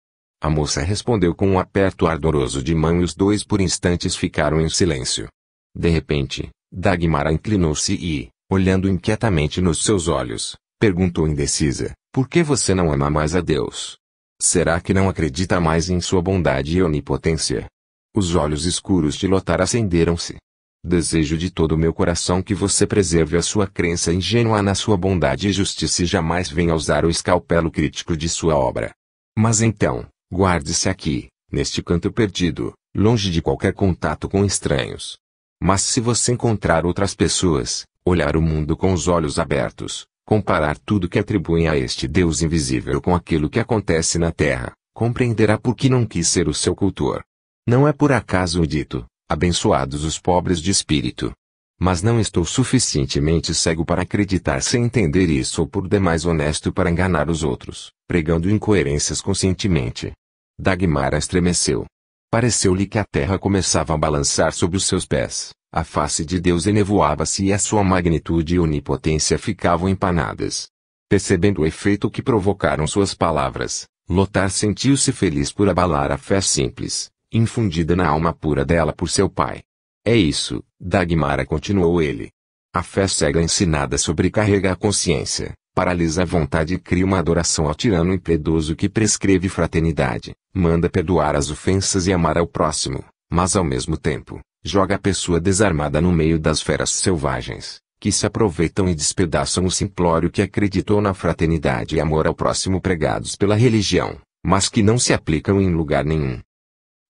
A moça respondeu com um aperto ardoroso de mão e os dois por instantes ficaram em silêncio. De repente, Dagmara inclinou-se e, olhando inquietamente nos seus olhos, perguntou indecisa, por que você não ama mais a Deus? Será que não acredita mais em sua bondade e onipotência? Os olhos escuros de Lothar acenderam-se. Desejo de todo o meu coração que você preserve a sua crença ingênua na sua bondade e justiça e jamais venha usar o escalpelo crítico de sua obra. Mas então, guarde-se aqui, neste canto perdido, longe de qualquer contato com estranhos. Mas se você encontrar outras pessoas, olhar o mundo com os olhos abertos, comparar tudo que atribuem a este Deus invisível com aquilo que acontece na terra, compreenderá por que não quis ser o seu cultor. Não é por acaso o dito: abençoados os pobres de espírito. Mas não estou suficientemente cego para acreditar sem entender isso ou por demais honesto para enganar os outros, pregando incoerências conscientemente. Dagmara estremeceu. Pareceu-lhe que a terra começava a balançar sob os seus pés, a face de Deus enevoava-se e a sua magnitude e onipotência ficavam empanadas. Percebendo o efeito que provocaram suas palavras, Lothar sentiu-se feliz por abalar a fé simples, infundida na alma pura dela por seu pai. É isso, Dagmara, continuou ele. A fé cega ensinada sobrecarrega a consciência, paralisa a vontade e cria uma adoração ao tirano impiedoso que prescreve fraternidade, manda perdoar as ofensas e amar ao próximo, mas ao mesmo tempo, joga a pessoa desarmada no meio das feras selvagens, que se aproveitam e despedaçam o simplório que acreditou na fraternidade e amor ao próximo pregados pela religião, mas que não se aplicam em lugar nenhum.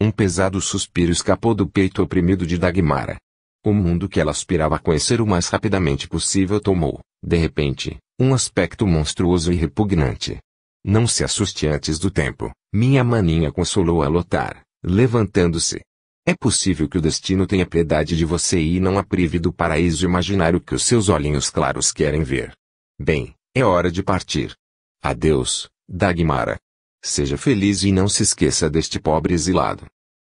Um pesado suspiro escapou do peito oprimido de Dagmara. O mundo que ela aspirava a conhecer o mais rapidamente possível tomou, de repente, um aspecto monstruoso e repugnante. Não se assuste antes do tempo, minha maninha, consolou a Lothar, levantando-se. É possível que o destino tenha piedade de você e não a prive do paraíso imaginário que os seus olhinhos claros querem ver. Bem, é hora de partir. Adeus, Dagmara. Seja feliz e não se esqueça deste pobre exilado.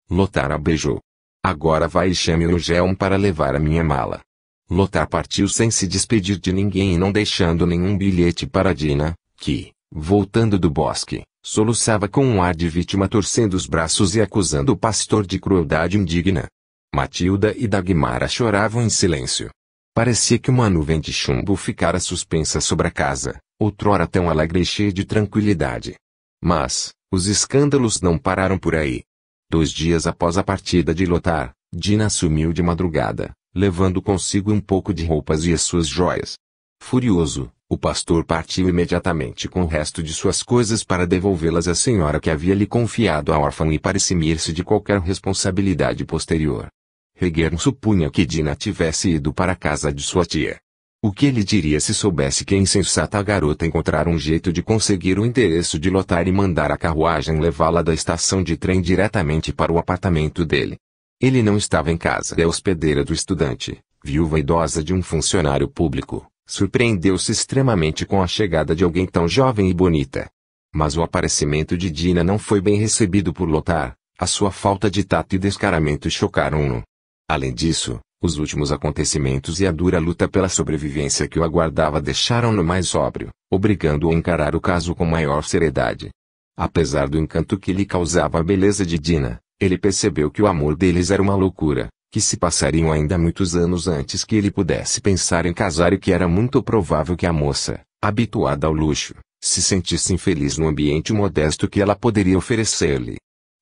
Lothar a beijou. Agora vai e chame o Gelm para levar a minha mala. Lothar partiu sem se despedir de ninguém e não deixando nenhum bilhete para Dina, que, voltando do bosque, soluçava com um ar de vítima torcendo os braços e acusando o pastor de crueldade indigna. Matilda e Dagmara choravam em silêncio. Parecia que uma nuvem de chumbo ficara suspensa sobre a casa, outrora tão alegre e cheia de tranquilidade. Mas, os escândalos não pararam por aí. 2 dias após a partida de Lothar, Dina sumiu de madrugada, levando consigo um pouco de roupas e as suas joias. Furioso, o pastor partiu imediatamente com o resto de suas coisas para devolvê-las à senhora que havia lhe confiado a órfã e para eximir-se de qualquer responsabilidade posterior. Reguern supunha que Dina tivesse ido para a casa de sua tia. O que ele diria se soubesse que a insensata garota encontrara um jeito de conseguir o endereço de Lothar e mandar a carruagem levá-la da estação de trem diretamente para o apartamento dele? Ele não estava em casa. A hospedeira do estudante, viúva idosa de um funcionário público, surpreendeu-se extremamente com a chegada de alguém tão jovem e bonita. Mas o aparecimento de Dina não foi bem recebido por Lothar, a sua falta de tato e descaramento chocaram-no. Além disso, os últimos acontecimentos e a dura luta pela sobrevivência que o aguardava deixaram-no mais sóbrio, obrigando-o a encarar o caso com maior seriedade. Apesar do encanto que lhe causava a beleza de Dina, ele percebeu que o amor deles era uma loucura, que se passariam ainda muitos anos antes que ele pudesse pensar em casar e que era muito provável que a moça, habituada ao luxo, se sentisse infeliz no ambiente modesto que ela poderia oferecer-lhe.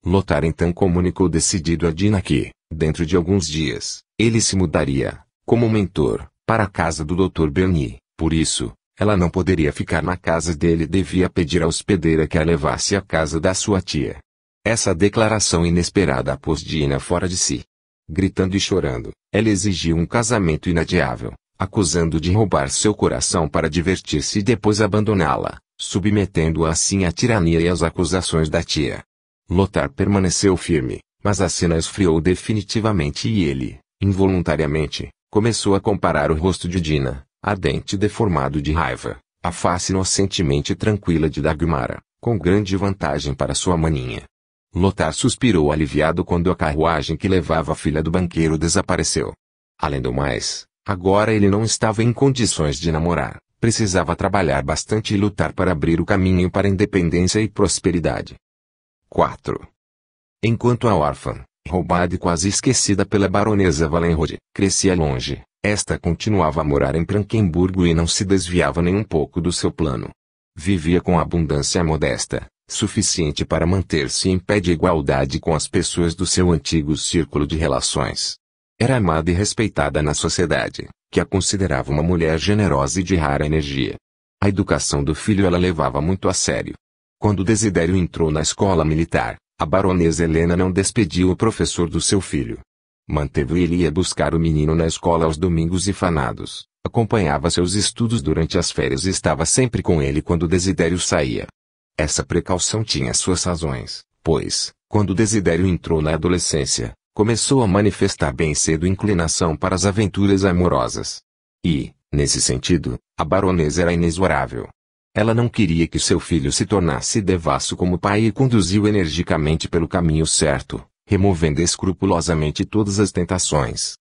Lothar então comunicou decidido a Dina que, dentro de alguns dias, ele se mudaria, como mentor, para a casa do Dr. Bernie. Por isso, ela não poderia ficar na casa dele e devia pedir à hospedeira que a levasse à casa da sua tia. Essa declaração inesperada pôs Dina fora de si. Gritando e chorando, ela exigiu um casamento inadiável, acusando de roubar seu coração para divertir-se e depois abandoná-la, submetendo-a assim à tirania e às acusações da tia. Lothar permaneceu firme, mas a cena esfriou definitivamente e ele, involuntariamente, começou a comparar o rosto de Dina, a dente deformado de raiva, a face inocentemente tranquila de Dagmara, com grande vantagem para sua maninha. Lothar suspirou aliviado quando a carruagem que levava a filha do banqueiro desapareceu. Além do mais, agora ele não estava em condições de namorar, precisava trabalhar bastante e lutar para abrir o caminho para a independência e prosperidade. 4. Enquanto a órfã, roubada e quase esquecida pela baronesa Wallenrod, crescia longe, esta continuava a morar em Branquemburgo e não se desviava nem um pouco do seu plano. Vivia com abundância modesta, suficiente para manter-se em pé de igualdade com as pessoas do seu antigo círculo de relações. Era amada e respeitada na sociedade, que a considerava uma mulher generosa e de rara energia. A educação do filho ela levava muito a sério. Quando Desidério entrou na escola militar, a baronesa Helena não despediu o professor do seu filho. Manteve-o e ele ia buscar o menino na escola aos domingos e fanados, acompanhava seus estudos durante as férias e estava sempre com ele quando Desidério saía. Essa precaução tinha suas razões, pois, quando Desidério entrou na adolescência, começou a manifestar bem cedo inclinação para as aventuras amorosas. E, nesse sentido, a baronesa era inexorável. Ela não queria que seu filho se tornasse devasso como pai e conduziu energicamente pelo caminho certo, removendo escrupulosamente todas as tentações.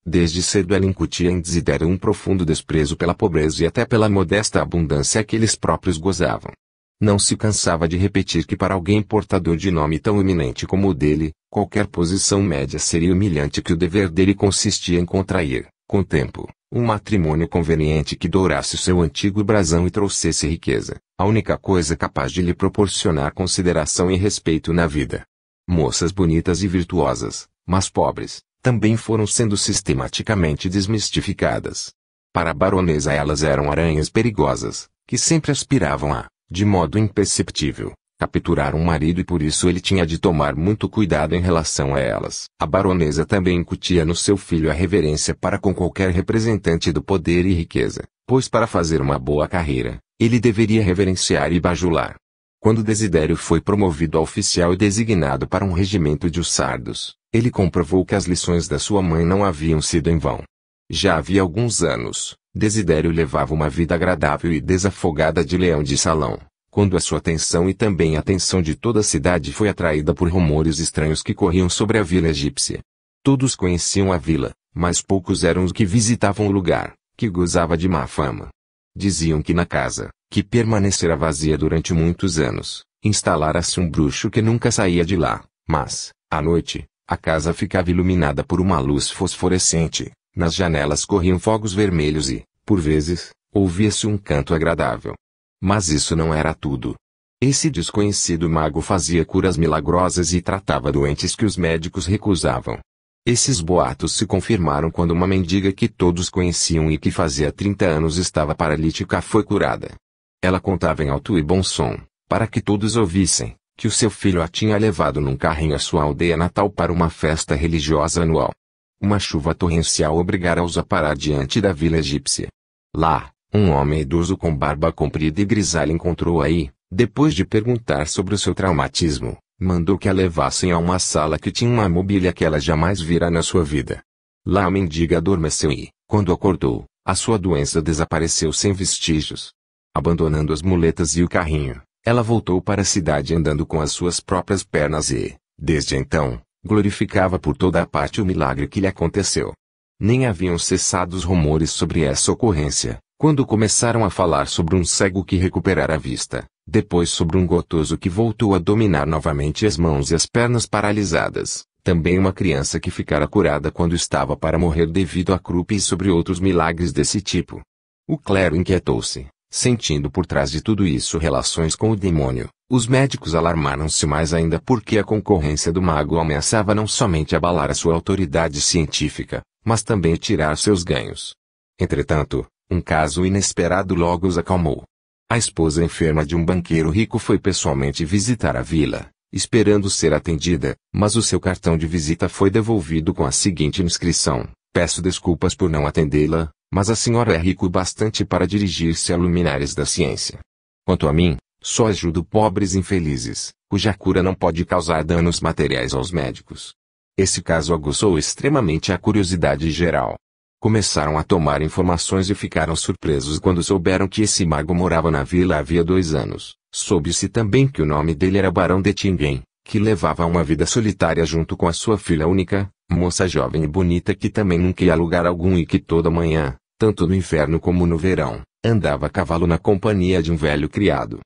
Desde cedo ela incutia em Desidério um profundo desprezo pela pobreza e até pela modesta abundância que eles próprios gozavam. Não se cansava de repetir que para alguém portador de nome tão eminente como o dele, qualquer posição média seria humilhante e que o dever dele consistia em contrair, com o tempo, um matrimônio conveniente que dourasse seu antigo brasão e trouxesse riqueza, a única coisa capaz de lhe proporcionar consideração e respeito na vida. Moças bonitas e virtuosas, mas pobres, também foram sendo sistematicamente desmistificadas. Para a baronesa elas eram aranhas perigosas, que sempre aspiravam a, de modo imperceptível, capturar um marido e por isso ele tinha de tomar muito cuidado em relação a elas. A baronesa também incutia no seu filho a reverência para com qualquer representante do poder e riqueza, pois para fazer uma boa carreira, ele deveria reverenciar e bajular. Quando Desidério foi promovido a oficial e designado para um regimento de hussardos, ele comprovou que as lições da sua mãe não haviam sido em vão. Já havia alguns anos, Desidério levava uma vida agradável e desafogada de leão de salão, quando a sua atenção e também a atenção de toda a cidade foi atraída por rumores estranhos que corriam sobre a vila egípcia. Todos conheciam a vila, mas poucos eram os que visitavam o lugar, que gozava de má fama. Diziam que na casa, que permanecera vazia durante muitos anos, instalara-se um bruxo que nunca saía de lá, mas, à noite, a casa ficava iluminada por uma luz fosforescente, nas janelas corriam fogos vermelhos e, por vezes, ouvia-se um canto agradável. Mas isso não era tudo. Esse desconhecido mago fazia curas milagrosas e tratava doentes que os médicos recusavam. Esses boatos se confirmaram quando uma mendiga que todos conheciam e que fazia 30 anos estava paralítica foi curada. Ela contava em alto e bom som, para que todos ouvissem, que o seu filho a tinha levado num carrinho à sua aldeia natal para uma festa religiosa anual. Uma chuva torrencial obrigara-os a parar diante da vila egípcia. Lá, um homem idoso com barba comprida e grisalha encontrou aí, depois de perguntar sobre o seu traumatismo, mandou que a levassem a uma sala que tinha uma mobília que ela jamais vira na sua vida. Lá a mendiga adormeceu e, quando acordou, a sua doença desapareceu sem vestígios. Abandonando as muletas e o carrinho, ela voltou para a cidade andando com as suas próprias pernas e, desde então, glorificava por toda a parte o milagre que lhe aconteceu. Nem haviam cessado os rumores sobre essa ocorrência, quando começaram a falar sobre um cego que recuperara a vista, depois sobre um gotoso que voltou a dominar novamente as mãos e as pernas paralisadas, também uma criança que ficara curada quando estava para morrer devido à croupe e sobre outros milagres desse tipo. O clero inquietou-se, sentindo por trás de tudo isso relações com o demônio. Os médicos alarmaram-se mais ainda porque a concorrência do mago ameaçava não somente abalar a sua autoridade científica, mas também tirar seus ganhos. Entretanto, um caso inesperado logo os acalmou. A esposa enferma de um banqueiro rico foi pessoalmente visitar a vila, esperando ser atendida, mas o seu cartão de visita foi devolvido com a seguinte inscrição: peço desculpas por não atendê-la, mas a senhora é rico bastante para dirigir-se a luminares da ciência. Quanto a mim, só ajudo pobres infelizes, cuja cura não pode causar danos materiais aos médicos. Esse caso aguçou extremamente a curiosidade geral. Começaram a tomar informações e ficaram surpresos quando souberam que esse mago morava na vila havia 2 anos. Soube-se também que o nome dele era Barão de Tingen, que levava uma vida solitária junto com a sua filha única, moça jovem e bonita que também nunca ia a lugar algum e que toda manhã, tanto no inverno como no verão, andava a cavalo na companhia de um velho criado.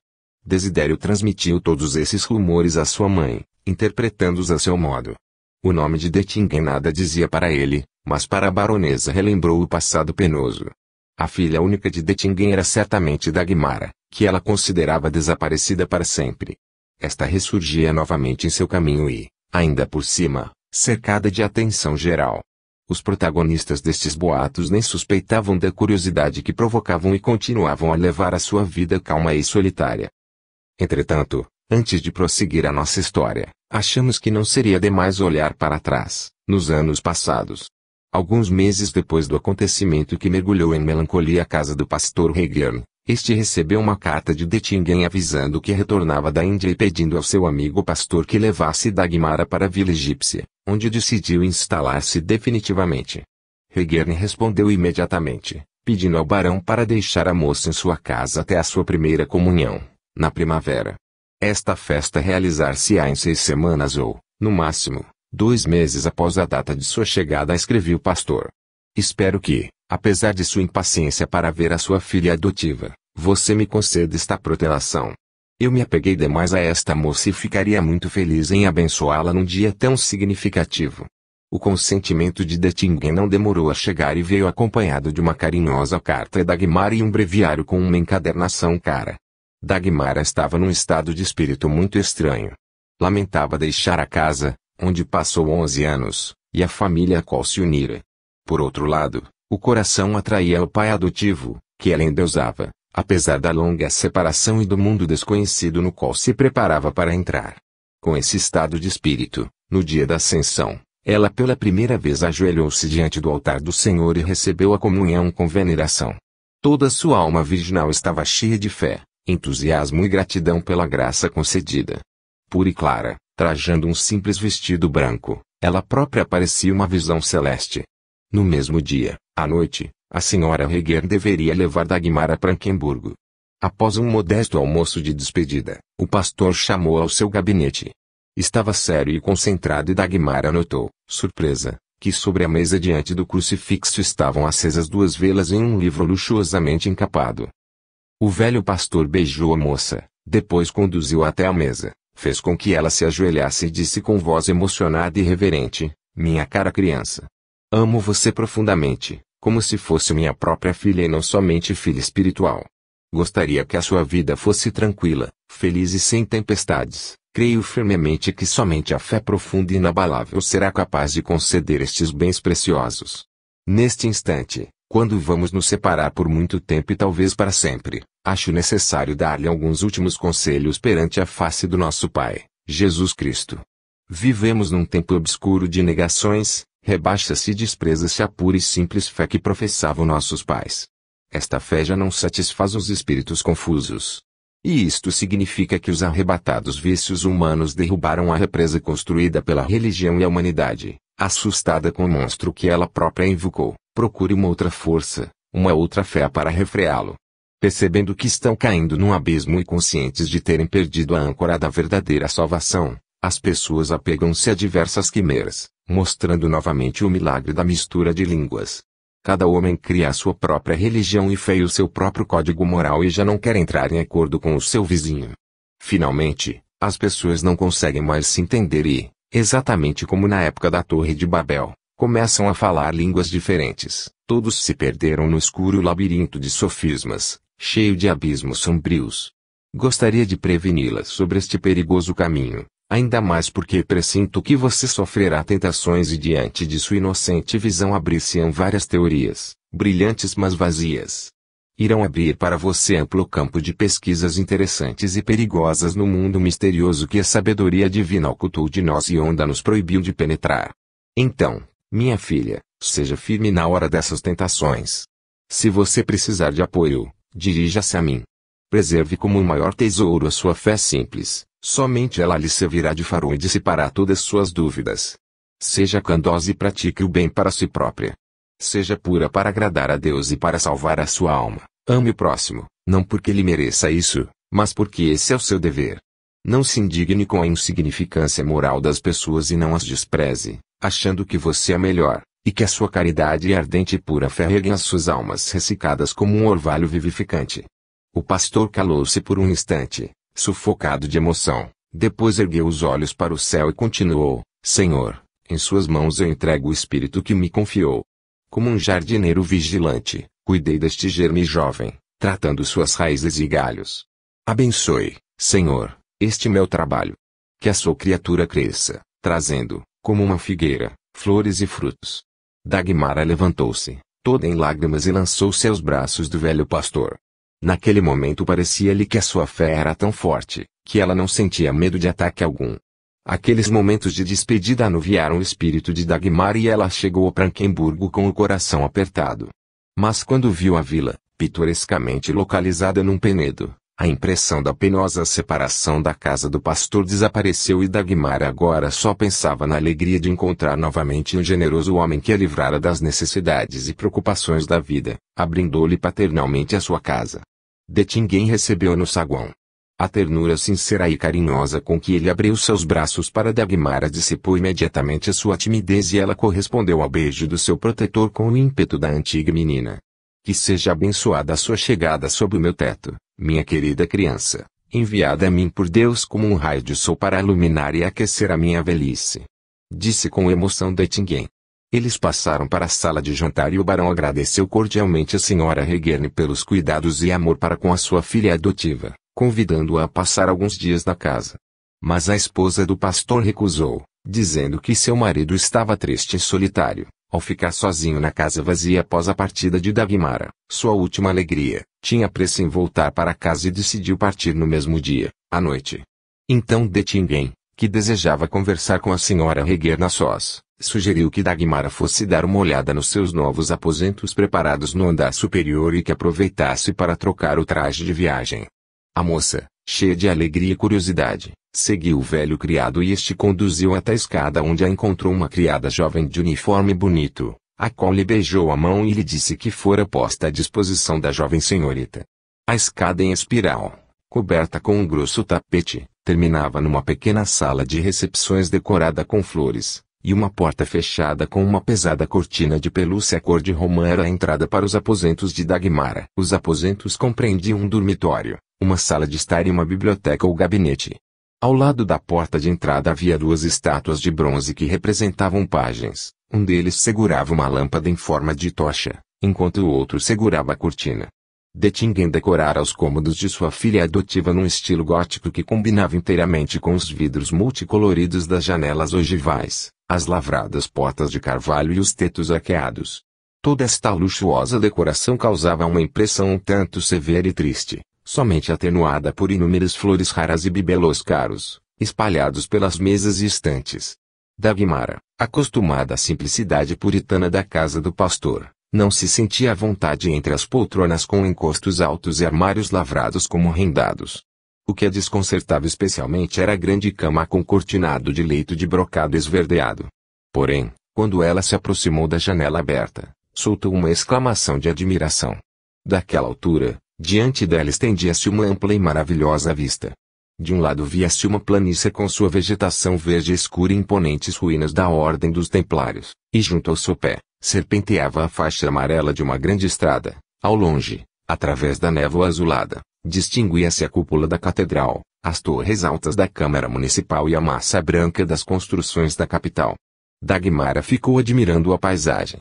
Desidério transmitiu todos esses rumores à sua mãe, interpretando-os a seu modo. O nome de Dettingen nada dizia para ele, mas para a baronesa relembrou o passado penoso. A filha única de Dettingen era certamente Dagmara, que ela considerava desaparecida para sempre. Esta ressurgia novamente em seu caminho e, ainda por cima, cercada de atenção geral. Os protagonistas destes boatos nem suspeitavam da curiosidade que provocavam e continuavam a levar a sua vida calma e solitária. Entretanto, antes de prosseguir a nossa história, achamos que não seria demais olhar para trás, nos anos passados. Alguns meses depois do acontecimento que mergulhou em melancolia a casa do pastor Heger, este recebeu uma carta de Dettingen avisando que retornava da Índia e pedindo ao seu amigo pastor que levasse Dagmara para a vila egípcia, onde decidiu instalar-se definitivamente. Heger respondeu imediatamente, pedindo ao barão para deixar a moça em sua casa até a sua primeira comunhão, na primavera. Esta festa realizar-se-á em 6 semanas ou, no máximo, 2 meses após a data de sua chegada, escreveu o pastor. Espero que, apesar de sua impaciência para ver a sua filha adotiva, você me conceda esta protelação. Eu me apeguei demais a esta moça e ficaria muito feliz em abençoá-la num dia tão significativo. O consentimento de Dettingen não demorou a chegar e veio acompanhado de uma carinhosa carta de Dagmara e um breviário com uma encadernação cara. Dagmara estava num estado de espírito muito estranho. Lamentava deixar a casa, onde passou 11 anos, e a família a qual se unira. Por outro lado, o coração atraía o pai adotivo, que ela endeusava, apesar da longa separação e do mundo desconhecido no qual se preparava para entrar. Com esse estado de espírito, no dia da ascensão, ela pela primeira vez ajoelhou-se diante do altar do Senhor e recebeu a comunhão com veneração. Toda sua alma virginal estava cheia de fé, entusiasmo e gratidão pela graça concedida. Pura e clara, trajando um simples vestido branco, ela própria parecia uma visão celeste. No mesmo dia, à noite, a senhora Heger deveria levar Dagmara a Frankenburgo. Após um modesto almoço de despedida, o pastor chamou ao seu gabinete. Estava sério e concentrado e Dagmara notou, surpresa, que sobre a mesa diante do crucifixo estavam acesas 2 velas em um livro luxuosamente encapado. O velho pastor beijou a moça, depois conduziu-a até a mesa, fez com que ela se ajoelhasse e disse com voz emocionada e reverente, minha cara criança. Amo você profundamente, como se fosse minha própria filha e não somente filha espiritual. Gostaria que a sua vida fosse tranquila, feliz e sem tempestades. Creio firmemente que somente a fé profunda e inabalável será capaz de conceder estes bens preciosos. Neste instante, quando vamos nos separar por muito tempo e talvez para sempre, acho necessário dar-lhe alguns últimos conselhos perante a face do nosso Pai, Jesus Cristo. Vivemos num tempo obscuro de negações, rebaixa-se e despreza-se a pura e simples fé que professavam nossos pais. Esta fé já não satisfaz os espíritos confusos. E isto significa que os arrebatados vícios humanos derrubaram a represa construída pela religião e a humanidade, assustada com o monstro que ela própria invocou, procure uma outra força, uma outra fé para refreá-lo. Percebendo que estão caindo num abismo e conscientes de terem perdido a âncora da verdadeira salvação, as pessoas apegam-se a diversas quimeras, mostrando novamente o milagre da mistura de línguas. Cada homem cria a sua própria religião e fé e o seu próprio código moral e já não quer entrar em acordo com o seu vizinho. Finalmente, as pessoas não conseguem mais se entender e, exatamente como na época da Torre de Babel, começam a falar línguas diferentes. Todos se perderam no escuro labirinto de sofismas, cheio de abismos sombrios. Gostaria de preveni-las sobre este perigoso caminho. Ainda mais porque pressinto que você sofrerá tentações e diante de sua inocente visão abrir-se-ão várias teorias, brilhantes mas vazias. Irão abrir para você amplo campo de pesquisas interessantes e perigosas no mundo misterioso que a sabedoria divina ocultou de nós e onde nos proibiu de penetrar. Então, minha filha, seja firme na hora dessas tentações. Se você precisar de apoio, dirija-se a mim. Preserve como o maior tesouro a sua fé simples. Somente ela lhe servirá de farol e dissipará todas suas dúvidas. Seja candosa e pratique o bem para si própria. Seja pura para agradar a Deus e para salvar a sua alma. Ame o próximo, não porque ele mereça isso, mas porque esse é o seu dever. Não se indigne com a insignificância moral das pessoas e não as despreze, achando que você é melhor, e que a sua caridade e ardente e pura fé reguem as suas almas ressecadas como um orvalho vivificante. O pastor calou-se por um instante, sufocado de emoção, depois ergueu os olhos para o céu e continuou, Senhor, em suas mãos eu entrego o espírito que me confiou. Como um jardineiro vigilante, cuidei deste germe jovem, tratando suas raízes e galhos. Abençoe, Senhor, este meu trabalho. Que a sua criatura cresça, trazendo, como uma figueira, flores e frutos. Dagmara levantou-se, toda em lágrimas, e lançou-se aos braços do velho pastor. Naquele momento parecia-lhe que a sua fé era tão forte, que ela não sentia medo de ataque algum. Aqueles momentos de despedida anuviaram o espírito de Dagmara e ela chegou a Frankenburgo com o coração apertado. Mas quando viu a vila, pitorescamente localizada num penedo, a impressão da penosa separação da casa do pastor desapareceu e Dagmara agora só pensava na alegria de encontrar novamente um generoso homem que a livrara das necessidades e preocupações da vida, abrindo-lhe paternalmente a sua casa. Dettingen recebeu no saguão. A ternura sincera e carinhosa com que ele abriu seus braços para Dagmara dissipou imediatamente a sua timidez e ela correspondeu ao beijo do seu protetor com o ímpeto da antiga menina. Que seja abençoada a sua chegada sob o meu teto, minha querida criança, enviada a mim por Deus como um raio de sol para iluminar e aquecer a minha velhice. Disse com emoção Dettingen. Eles passaram para a sala de jantar e o barão agradeceu cordialmente a senhora Regerne pelos cuidados e amor para com a sua filha adotiva, convidando-a a passar alguns dias na casa. Mas a esposa do pastor recusou, dizendo que seu marido estava triste e solitário, ao ficar sozinho na casa vazia após a partida de Dagmara, sua última alegria. Tinha pressa em voltar para casa e decidiu partir no mesmo dia, à noite. Então Dettingen, que desejava conversar com a senhora Regerne a sós, sugeriu que Dagmara fosse dar uma olhada nos seus novos aposentos preparados no andar superior e que aproveitasse para trocar o traje de viagem. A moça, cheia de alegria e curiosidade, seguiu o velho criado e este conduziu até a escada onde a encontrou uma criada jovem de uniforme bonito, a qual lhe beijou a mão e lhe disse que fora posta à disposição da jovem senhorita. A escada em espiral, coberta com um grosso tapete, terminava numa pequena sala de recepções decorada com flores, e uma porta fechada com uma pesada cortina de pelúcia cor de romã era a entrada para os aposentos de Dagmara. Os aposentos compreendiam um dormitório, uma sala de estar e uma biblioteca ou gabinete. Ao lado da porta de entrada havia duas estátuas de bronze que representavam pajens, um deles segurava uma lâmpada em forma de tocha, enquanto o outro segurava a cortina. Dettingen decorara os cômodos de sua filha adotiva num estilo gótico que combinava inteiramente com os vidros multicoloridos das janelas ogivais, as lavradas portas de carvalho e os tetos arqueados. Toda esta luxuosa decoração causava uma impressão um tanto severa e triste, somente atenuada por inúmeras flores raras e bibelôs caros, espalhados pelas mesas e estantes. Dagmara, acostumada à simplicidade puritana da casa do pastor, não se sentia à vontade entre as poltronas com encostos altos e armários lavrados como rendados. O que a desconcertava especialmente era a grande cama com cortinado de leito de brocado esverdeado. Porém, quando ela se aproximou da janela aberta, soltou uma exclamação de admiração. Daquela altura, diante dela estendia-se uma ampla e maravilhosa vista. De um lado via-se uma planície com sua vegetação verde escura e imponentes ruínas da Ordem dos Templários, e junto ao sopé, serpenteava a faixa amarela de uma grande estrada. Ao longe, através da névoa azulada, distinguia-se a cúpula da catedral, as torres altas da Câmara Municipal e a massa branca das construções da capital. Dagmara ficou admirando a paisagem.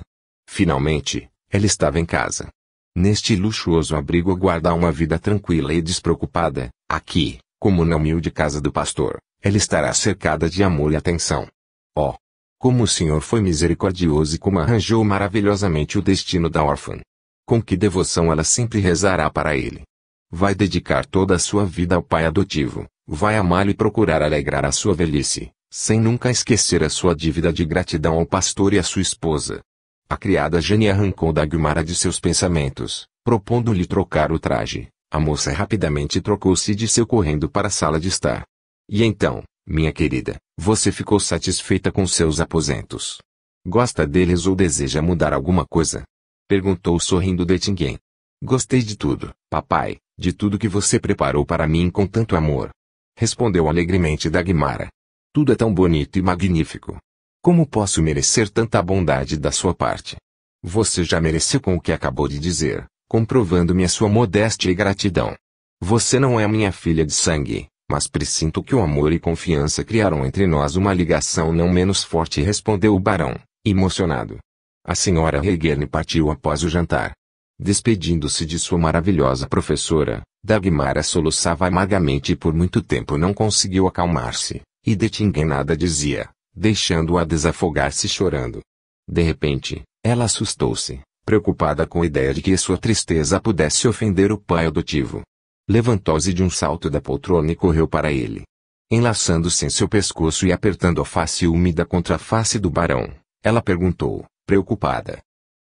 Finalmente, ela estava em casa. Neste luxuoso abrigo aguarda uma vida tranquila e despreocupada. Aqui, como na humilde casa do pastor, ela estará cercada de amor e atenção. Oh! Como o Senhor foi misericordioso e como arranjou maravilhosamente o destino da órfã. Com que devoção ela sempre rezará para ele. Vai dedicar toda a sua vida ao pai adotivo, vai amá-lo e procurar alegrar a sua velhice, sem nunca esquecer a sua dívida de gratidão ao pastor e à sua esposa. A criada Jane arrancou Dagmara de seus pensamentos, propondo-lhe trocar o traje. A moça rapidamente trocou-se e disse correndo para a sala de estar. E então, minha querida, você ficou satisfeita com seus aposentos? Gosta deles ou deseja mudar alguma coisa? Perguntou sorrindo Dettingen. Gostei de tudo, papai, de tudo que você preparou para mim com tanto amor. Respondeu alegremente Dagmara. Tudo é tão bonito e magnífico. Como posso merecer tanta bondade da sua parte? Você já mereceu com o que acabou de dizer, comprovando-me a sua modéstia e gratidão. Você não é minha filha de sangue, mas presinto que o amor e confiança criaram entre nós uma ligação não menos forte, respondeu o barão, emocionado. A senhora Regerne partiu após o jantar. Despedindo-se de sua maravilhosa professora, Dagmara soluçava amargamente e por muito tempo não conseguiu acalmar-se, e Dettingen nada dizia, deixando-a desafogar-se chorando. De repente, Ela assustou-se, preocupada com a ideia de que sua tristeza pudesse ofender o pai adotivo. Levantou-se de um salto da poltrona e correu para ele. Enlaçando-se em seu pescoço e apertando a face úmida contra a face do barão, ela perguntou, preocupada: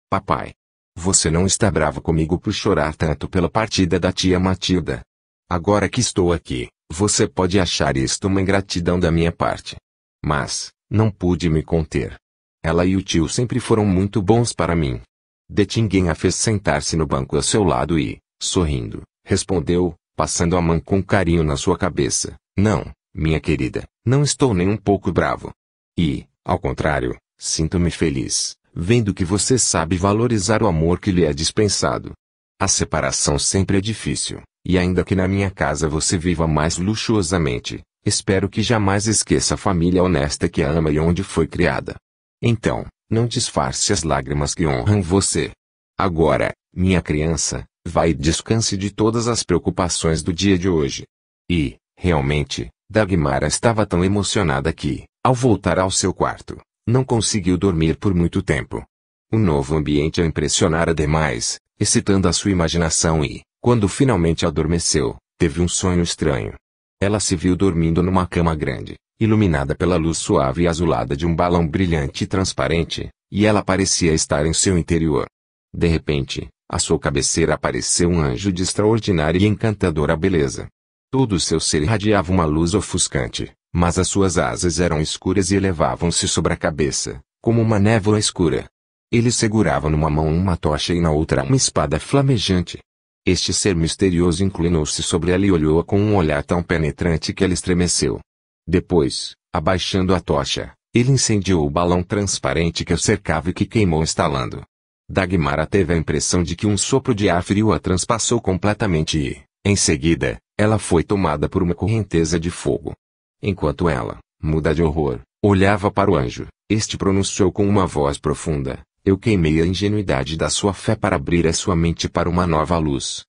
Papai, você não está bravo comigo por chorar tanto pela partida da tia Matilda? Agora que estou aqui, você pode achar isto uma ingratidão da minha parte. Mas, não pude me conter. Ela e o tio sempre foram muito bons para mim. Detinguem a fez sentar-se no banco ao seu lado e, sorrindo, respondeu, passando a mão com carinho na sua cabeça: Não, minha querida, não estou nem um pouco bravo. E, ao contrário, sinto-me feliz, vendo que você sabe valorizar o amor que lhe é dispensado. A separação sempre é difícil, e ainda que na minha casa você viva mais luxuosamente, espero que jamais esqueça a família honesta que a ama e onde foi criada. Então, não disfarce as lágrimas que honram você. Agora, minha criança, vá e descanse de todas as preocupações do dia de hoje. E, realmente, Dagmara estava tão emocionada que, ao voltar ao seu quarto, não conseguiu dormir por muito tempo. O novo ambiente a impressionara demais, excitando a sua imaginação e, quando finalmente adormeceu, teve um sonho estranho. Ela se viu dormindo numa cama grande, iluminada pela luz suave e azulada de um balão brilhante e transparente, e ela parecia estar em seu interior. De repente, à sua cabeceira apareceu um anjo de extraordinária e encantadora beleza. Todo o seu ser irradiava uma luz ofuscante, mas as suas asas eram escuras e elevavam-se sobre a cabeça, como uma névoa escura. Ele segurava numa mão uma tocha e na outra uma espada flamejante. Este ser misterioso inclinou-se sobre ela e olhou-a com um olhar tão penetrante que ela estremeceu. Depois, abaixando a tocha, ele incendiou o balão transparente que a cercava e que queimou estalando. Dagmara teve a impressão de que um sopro de ar frio a transpassou completamente e, em seguida, ela foi tomada por uma correnteza de fogo. Enquanto ela, muda de horror, olhava para o anjo, este pronunciou com uma voz profunda: Eu queimei a ingenuidade da sua fé para abrir a sua mente para uma nova luz.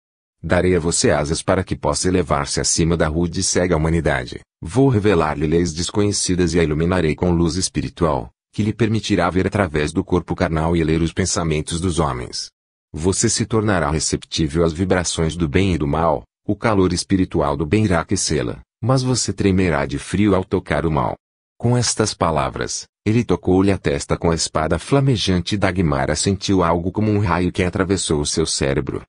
Darei a você asas para que possa elevar-se acima da rude e cega humanidade. Vou revelar-lhe leis desconhecidas e a iluminarei com luz espiritual, que lhe permitirá ver através do corpo carnal e ler os pensamentos dos homens. Você se tornará receptível às vibrações do bem e do mal, o calor espiritual do bem irá aquecê-la, mas você tremerá de frio ao tocar o mal. Com estas palavras, ele tocou-lhe a testa com a espada flamejante e Dagmara sentiu algo como um raio que atravessou o seu cérebro.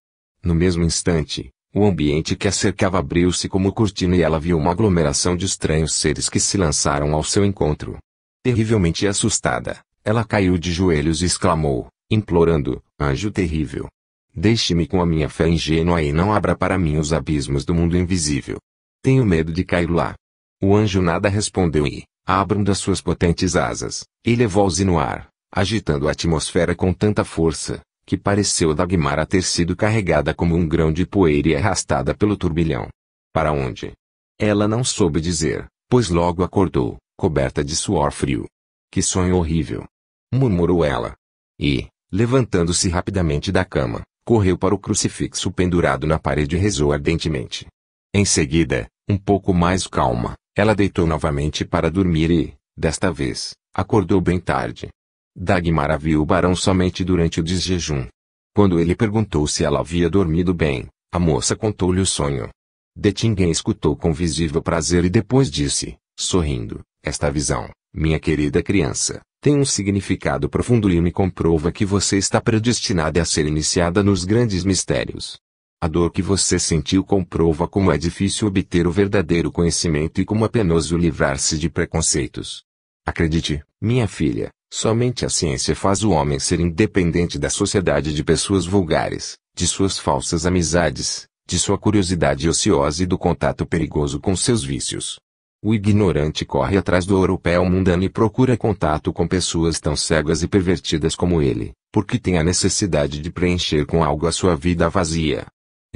No mesmo instante, o ambiente que a cercava abriu-se como cortina e ela viu uma aglomeração de estranhos seres que se lançaram ao seu encontro. Terrivelmente assustada, ela caiu de joelhos e exclamou, implorando: Anjo terrível! Deixe-me com a minha fé ingênua e não abra para mim os abismos do mundo invisível. Tenho medo de cair lá. O anjo nada respondeu e, abrindo as suas potentes asas, elevou-se no ar, agitando a atmosfera com tanta força, que pareceu Dagmara ter sido carregada como um grão de poeira e arrastada pelo turbilhão. Para onde? Ela não soube dizer, pois logo acordou, coberta de suor frio. Que sonho horrível! Murmurou ela. E, levantando-se rapidamente da cama, correu para o crucifixo pendurado na parede e rezou ardentemente. Em seguida, um pouco mais calma, ela deitou novamente para dormir e, desta vez, acordou bem tarde. Dagmara viu o barão somente durante o desjejum. Quando ele perguntou se ela havia dormido bem, a moça contou-lhe o sonho. Dettingen escutou com visível prazer e depois disse, sorrindo: Esta visão, minha querida criança, tem um significado profundo e me comprova que você está predestinada a ser iniciada nos grandes mistérios. A dor que você sentiu comprova como é difícil obter o verdadeiro conhecimento e como é penoso livrar-se de preconceitos. Acredite, minha filha, somente a ciência faz o homem ser independente da sociedade de pessoas vulgares, de suas falsas amizades, de sua curiosidade ociosa e do contato perigoso com seus vícios. O ignorante corre atrás do europeu mundano e procura contato com pessoas tão cegas e pervertidas como ele, porque tem a necessidade de preencher com algo a sua vida vazia.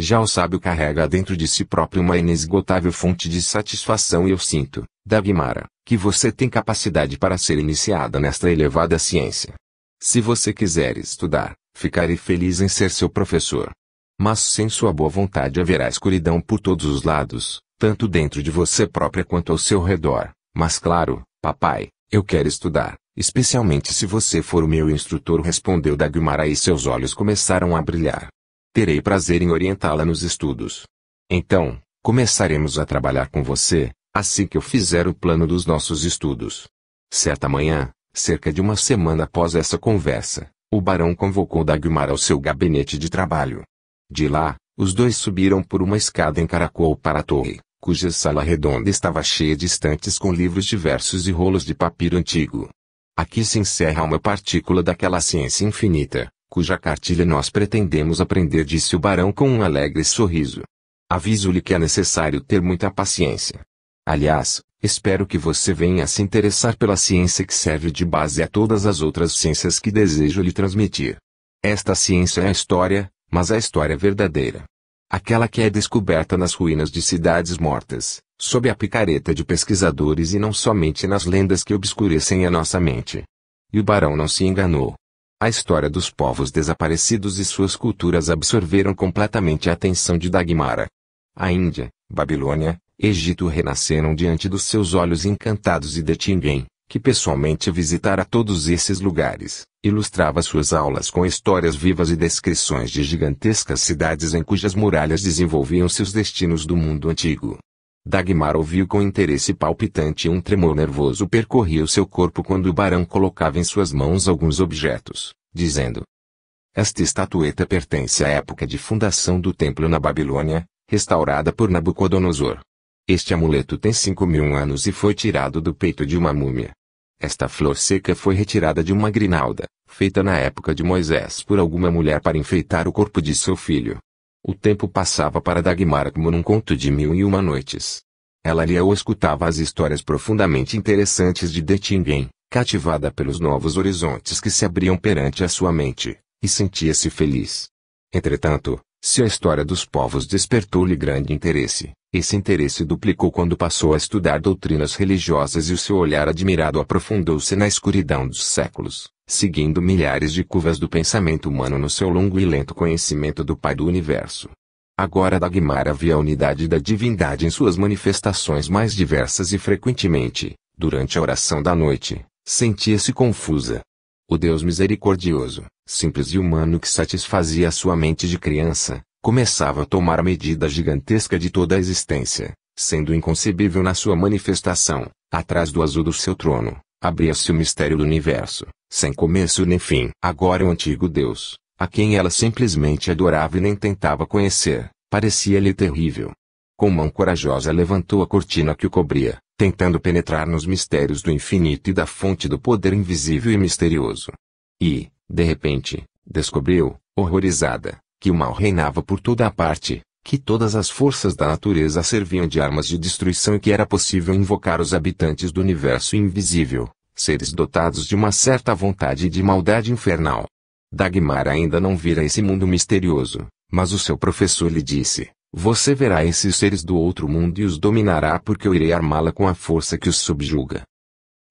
Já o sábio carrega dentro de si próprio uma inesgotável fonte de satisfação e eu sinto, Dagmara, que você tem capacidade para ser iniciada nesta elevada ciência. Se você quiser estudar, ficarei feliz em ser seu professor. Mas sem sua boa vontade haverá escuridão por todos os lados, tanto dentro de você própria quanto ao seu redor. Mas claro, papai, eu quero estudar, especialmente se você for o meu instrutor, respondeu Dagmara, e seus olhos começaram a brilhar. Terei prazer em orientá-la nos estudos. Então, começaremos a trabalhar com você, assim que eu fizer o plano dos nossos estudos. Certa manhã, cerca de uma semana após essa conversa, o barão convocou Dagmara ao seu gabinete de trabalho. De lá, os dois subiram por uma escada em caracol para a torre, cuja sala redonda estava cheia de estantes com livros diversos e rolos de papiro antigo. Aqui se encerra uma partícula daquela ciência infinita, cuja cartilha nós pretendemos aprender, disse o barão com um alegre sorriso. Aviso-lhe que é necessário ter muita paciência. Aliás, espero que você venha a se interessar pela ciência que serve de base a todas as outras ciências que desejo lhe transmitir. Esta ciência é a história, mas a história verdadeira. Aquela que é descoberta nas ruínas de cidades mortas, sob a picareta de pesquisadores e não somente nas lendas que obscurecem a nossa mente. E o barão não se enganou. A história dos povos desaparecidos e suas culturas absorveram completamente a atenção de Dagmara. A Índia, Babilônia, Egito renasceram diante dos seus olhos encantados, e Dettingen, que pessoalmente visitara todos esses lugares, ilustrava suas aulas com histórias vivas e descrições de gigantescas cidades em cujas muralhas desenvolviam-se os destinos do mundo antigo. Dagmara ouviu com interesse palpitante, e um tremor nervoso percorria o seu corpo quando o barão colocava em suas mãos alguns objetos, dizendo: esta estatueta pertence à época de fundação do templo na Babilônia, restaurada por Nabucodonosor. Este amuleto tem 5.000 anos e foi tirado do peito de uma múmia. Esta flor seca foi retirada de uma grinalda, feita na época de Moisés por alguma mulher para enfeitar o corpo de seu filho. O tempo passava para Dagmara como num conto de 1001 noites. Ela lia ou escutava as histórias profundamente interessantes de Dettingen, cativada pelos novos horizontes que se abriam perante a sua mente, e sentia-se feliz. Entretanto, se a história dos povos despertou-lhe grande interesse, esse interesse duplicou quando passou a estudar doutrinas religiosas, e o seu olhar admirado aprofundou-se na escuridão dos séculos, seguindo milhares de curvas do pensamento humano no seu longo e lento conhecimento do Pai do Universo. Agora Dagmara via a unidade da divindade em suas manifestações mais diversas, e frequentemente, durante a oração da noite, sentia-se confusa. O Deus misericordioso, simples e humano que satisfazia a sua mente de criança, começava a tomar a medida gigantesca de toda a existência, sendo inconcebível na sua manifestação. Atrás do azul do seu trono, abria-se o mistério do universo, sem começo nem fim. Agora o antigo Deus, a quem ela simplesmente adorava e nem tentava conhecer, parecia-lhe terrível. Com mão corajosa levantou a cortina que o cobria, tentando penetrar nos mistérios do infinito e da fonte do poder invisível e misterioso. E, de repente, descobriu, horrorizada, que o mal reinava por toda a parte, que todas as forças da natureza serviam de armas de destruição, e que era possível invocar os habitantes do universo invisível, seres dotados de uma certa vontade e de maldade infernal. Dagmara ainda não vira esse mundo misterioso, mas o seu professor lhe disse: você verá esses seres do outro mundo e os dominará, porque eu irei armá-la com a força que os subjuga.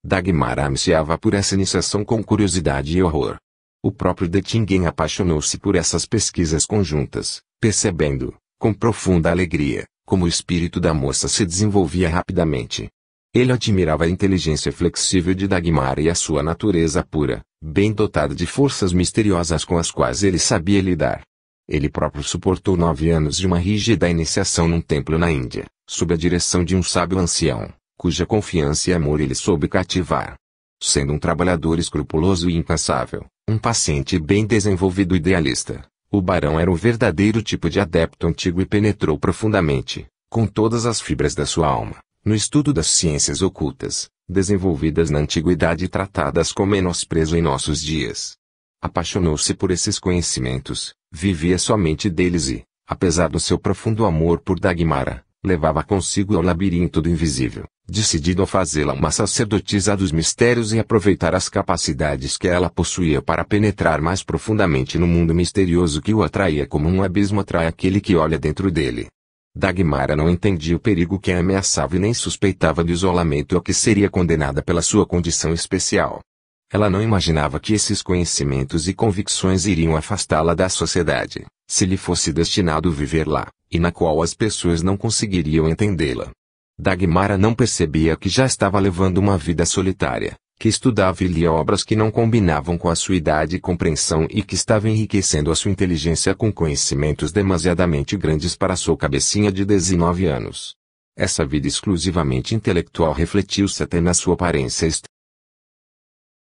Dagmara ansiava por essa iniciação com curiosidade e horror. O próprio Dettingen apaixonou-se por essas pesquisas conjuntas, percebendo, com profunda alegria, como o espírito da moça se desenvolvia rapidamente. Ele admirava a inteligência flexível de Dagmara e a sua natureza pura, bem dotada de forças misteriosas com as quais ele sabia lidar. Ele próprio suportou 9 anos de uma rígida iniciação num templo na Índia, sob a direção de um sábio ancião, cuja confiança e amor ele soube cativar. Sendo um trabalhador escrupuloso e incansável, um paciente bem desenvolvido e idealista, o barão era um verdadeiro tipo de adepto antigo e penetrou profundamente, com todas as fibras da sua alma, no estudo das ciências ocultas, desenvolvidas na antiguidade e tratadas com menosprezo em nossos dias. Apaixonou-se por esses conhecimentos, vivia somente deles e, apesar do seu profundo amor por Dagmara, levava consigo ao labirinto do invisível, decidido a fazê-la uma sacerdotisa dos mistérios e aproveitar as capacidades que ela possuía para penetrar mais profundamente no mundo misterioso que o atraía como um abismo atrai aquele que olha dentro dele. Dagmara não entendia o perigo que a ameaçava e nem suspeitava do isolamento a que seria condenada pela sua condição especial. Ela não imaginava que esses conhecimentos e convicções iriam afastá-la da sociedade, se lhe fosse destinado viver lá, e na qual as pessoas não conseguiriam entendê-la. Dagmara não percebia que já estava levando uma vida solitária, que estudava e lia obras que não combinavam com a sua idade e compreensão e que estava enriquecendo a sua inteligência com conhecimentos demasiadamente grandes para sua cabecinha de 19 anos. Essa vida exclusivamente intelectual refletiu-se até na sua aparência